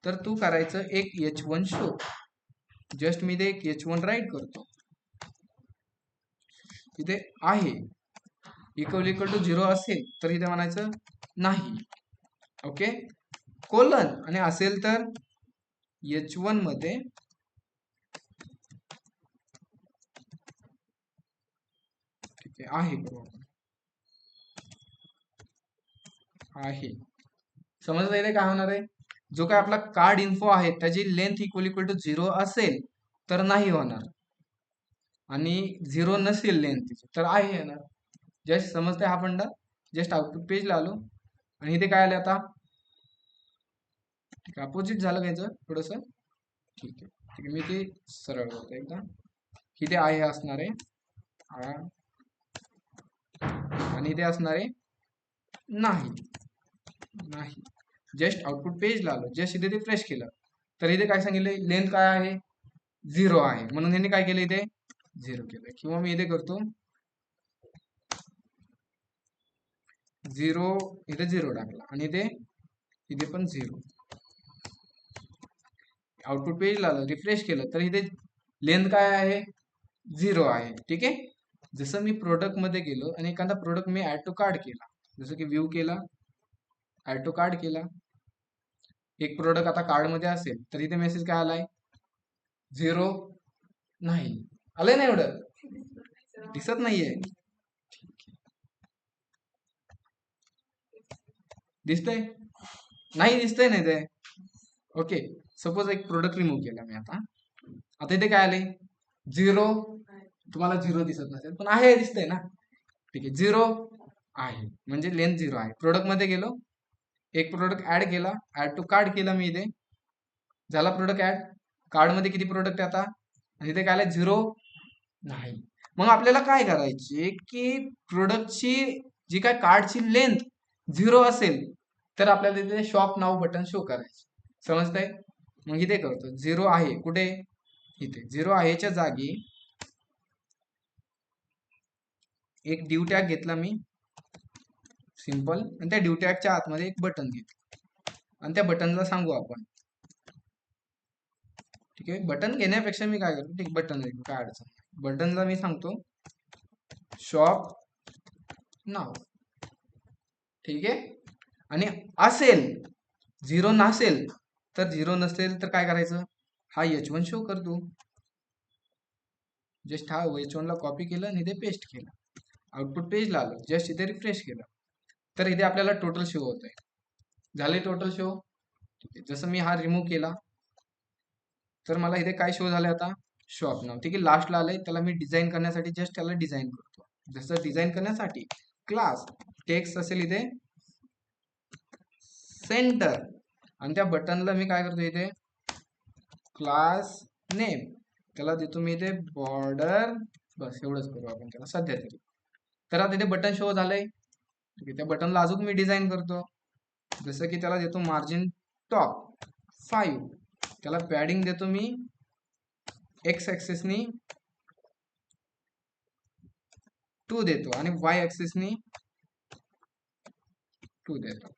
तर तू करायचं एक H1 शो. जस्ट मी ते एक H1 राईट करतो, इथे आहे इक्वल टू 0 असेल तर इथे म्हणायचं नाही, ओके, कोलन, आणि असेल तर H1 मध्ये ठीक आहे बरोबर आहे. समजलं इथे काय होणार आहे, जो काय आपला कार्ड इन्फो आहे त्याची लेंथ इक्वल टू 0 असेल तर नाही होणार, आणि 0 नसेल लेंथ तर आहे येणार. जस्ट समजते हा फंडा. जस्ट आउटपुट पेजला आलो आणि इथे काय आलं आता, ठीक आहे, अपोजिट झालं घ्यायचं थोडस. ठीक आहे, ठीक आहे, मी ते सरळ करतो एकदा. इथे आहे असणार आहे आणि इथे असणार आहे नाही. नाही, जस्ट आउटपुट पेजला आलो, जस्ट इथे ते फ्रेश केलं तर इथे काय सांगितलं, लेंथ काय आहे, 0 आहे, म्हणून यांनी काय केलं इथे 0 केलं. किंवा मी इथे करतो 0, इथे 0 टाकला, आणि इथे पण 0. आउटपुट पेजला आलं, रिफ्रेश केलं तर इथे लेंथ काय आहे, 0 आहे. ठीक आहे. जसं मी प्रोडक्ट मध्ये गेलो आणि एखादा प्रोडक्ट मी ऍड टू कार्ड केला, जसं की व्ह्यू केला, ऍड टू कार्ड केला, एक प्रोडक्ट आता कार्ड मध्ये असेल तर इथे मेसेज काय आलाय, 0 नाही आलंय ना, एवढं दिसत नाहीये, दिसतंय, नाही दिसतंय नाही ते. ओके, सपोज एक प्रोडक्ट रिमूव्ह केला मी आता, आता इथे काय आले 0, तुम्हाला 0 दिसत नसेल पण आहे, दिसतंय ना. ठीक आहे, 0 आहे म्हणजे लेंथ 0 आहे. प्रोडक्ट मध्ये गेलो, एक प्रोडक्ट ऍड केला, ऍड टू कार्ड केला मी इथे, झाला प्रोडक्ट ऍड. कार्ड मध्ये किती प्रोडक्ट आहे आता, आणि इथे काय आलं 0 नाही. मग आपल्याला काय करायचे की प्रोडक्टची जी काय कार्डची लेंथ 0 असेल तर आपल्याला इथे शॉप नाव बटन शो करायचे. समजतंय. मग इथे करतो 0 आहे कुठे, इथे 0 आहेच्या जागी एक ड्यू टॅग घेतला मी सिंपल, आणि त्या ड्यू टॅगच्या आतमध्ये एक बटन घेतलं, आणि त्या बटनला सांगू आपण, ठीक आहे, बटन घेण्यापेक्षा मी काय करतो, ठीक बटन घेतो, काय अडचण नाही. बटनला मी सांगतो शॉप नाव, ठीक आहे. आणि असेल 0 नसेल तर 0 नसेल तर काय करायचं, हा H1 शो करतो. जस्ट हा H1 ला कॉपी केलं आणि इथे पेस्ट केलं, आउटपुट पेजला आलं, जस्ट इथे रिफ्रेश केलं तर इथे आपल्याला टोटल शो होत आहे. झाले टोटल शो. ठीक आहे, जसं मी हा रिमूव्ह केला तर मला इथे काय शो झालं आता, शॉप नाव. ठीक आहे, लास्टला आलंय, त्याला मी डिझाईन करण्यासाठी जस्ट त्याला डिझाईन करतो. जसं डिझाईन करण्यासाठी क्लास टेक्स्ट असेल इथे सेंटर, आणि त्या बटनला मी काय करतो इथे क्लास नेम, त्याला देतो मी इथे बॉर्डर, बस एवढंच करू आपण त्याला सध्या तरी. तर आता इथे बटन शो झालंय. ठीक आहे, त्या बटनला अजून मी डिझाईन करतो, जसं की त्याला देतो मार्जिन टॉप 5, त्याला पॅडिंग देतो मी एक्स ऍक्सिसनी 2 देतो, आणि वाय ऍक्सिसनी 2 देतो.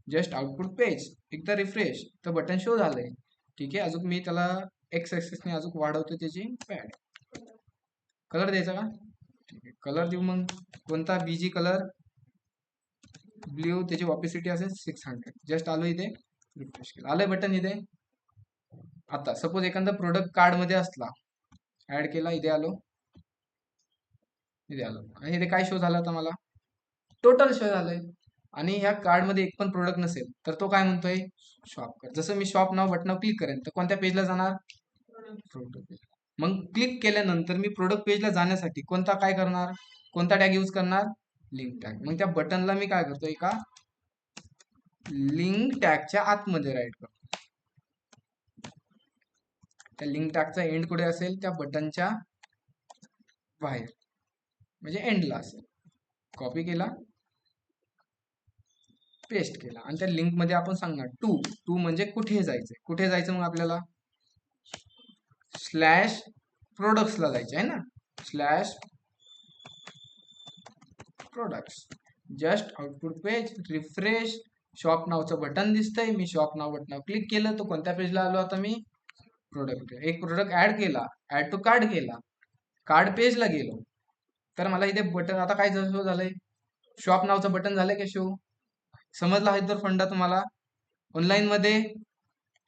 जस्ट आउटपुट पेज एकदा रिफ्रेश तर बटन शो झालंय. ठीक आहे, अजून मी त्याला एक्स ऍक्सिसने अजून वाढवतो त्याची पॅड. कलर द्यायचा का? ठीक आहे, कलर देऊ. मग कोणता? BG colour blue. त्याची ऑपिसिटी असेल 600. जस्ट आलो इथे, रिफ्रेश केलं, आलंय बटन इथे. आता सपोज एखादा प्रोडक्ट कार्ड मध्ये असला, ऍड केला, इथे आलो, इथे आलो, आणि इथे काय शो झालं आता मला? टोटल शो झालंय. आणि ह्या कार्ड मध्ये एक पण प्रोडक्ट नसेल तर तो काय म्हणतोय? शॉप कर. जसं मी शॉप नाव बटनावर क्लिक करेन तर कोणत्या पेजला जाणार? Product page. मग क्लिक केल्यानंतर मी प्रोडक्ट पेजला जाण्यासाठी कोणता काय करणार? कोणता टॅग यूज करणार? Link tag. मग त्या बटनला मी काय करतो? एका लिंक टॅगच्या आतमध्ये राईट करतो. त्या लिंक टॅगचा एंड कुठे असेल? त्या बटनच्या बाहेर, म्हणजे एंडला असेल. कॉपी केला, पेस्ट केला, आणि त्या लिंक मध्ये आपण सांगणार टू म्हणजे कुठे जायचंय. कुठे जायचं मग आपल्याला? स्लॅश प्रोडक्ट्सला जायचे आहे ना, slash products. Just output page, refresh, shop नावचं बटन दिसतंय. मी शॉप नाव बटनावर क्लिक केलं तर कोणत्या पेजला आलो आता मी? प्रोडक्ट. एक प्रोडक्ट ऍड केला, ऍड टू कार्ड केला, कार्ड पेजला गेलो, तर मला इथे बटन आता काय शो झालंय? शॉप नावचं बटन झालंय का शो? समजला आहे तर फंडा तुम्हाला? ऑनलाईन मध्ये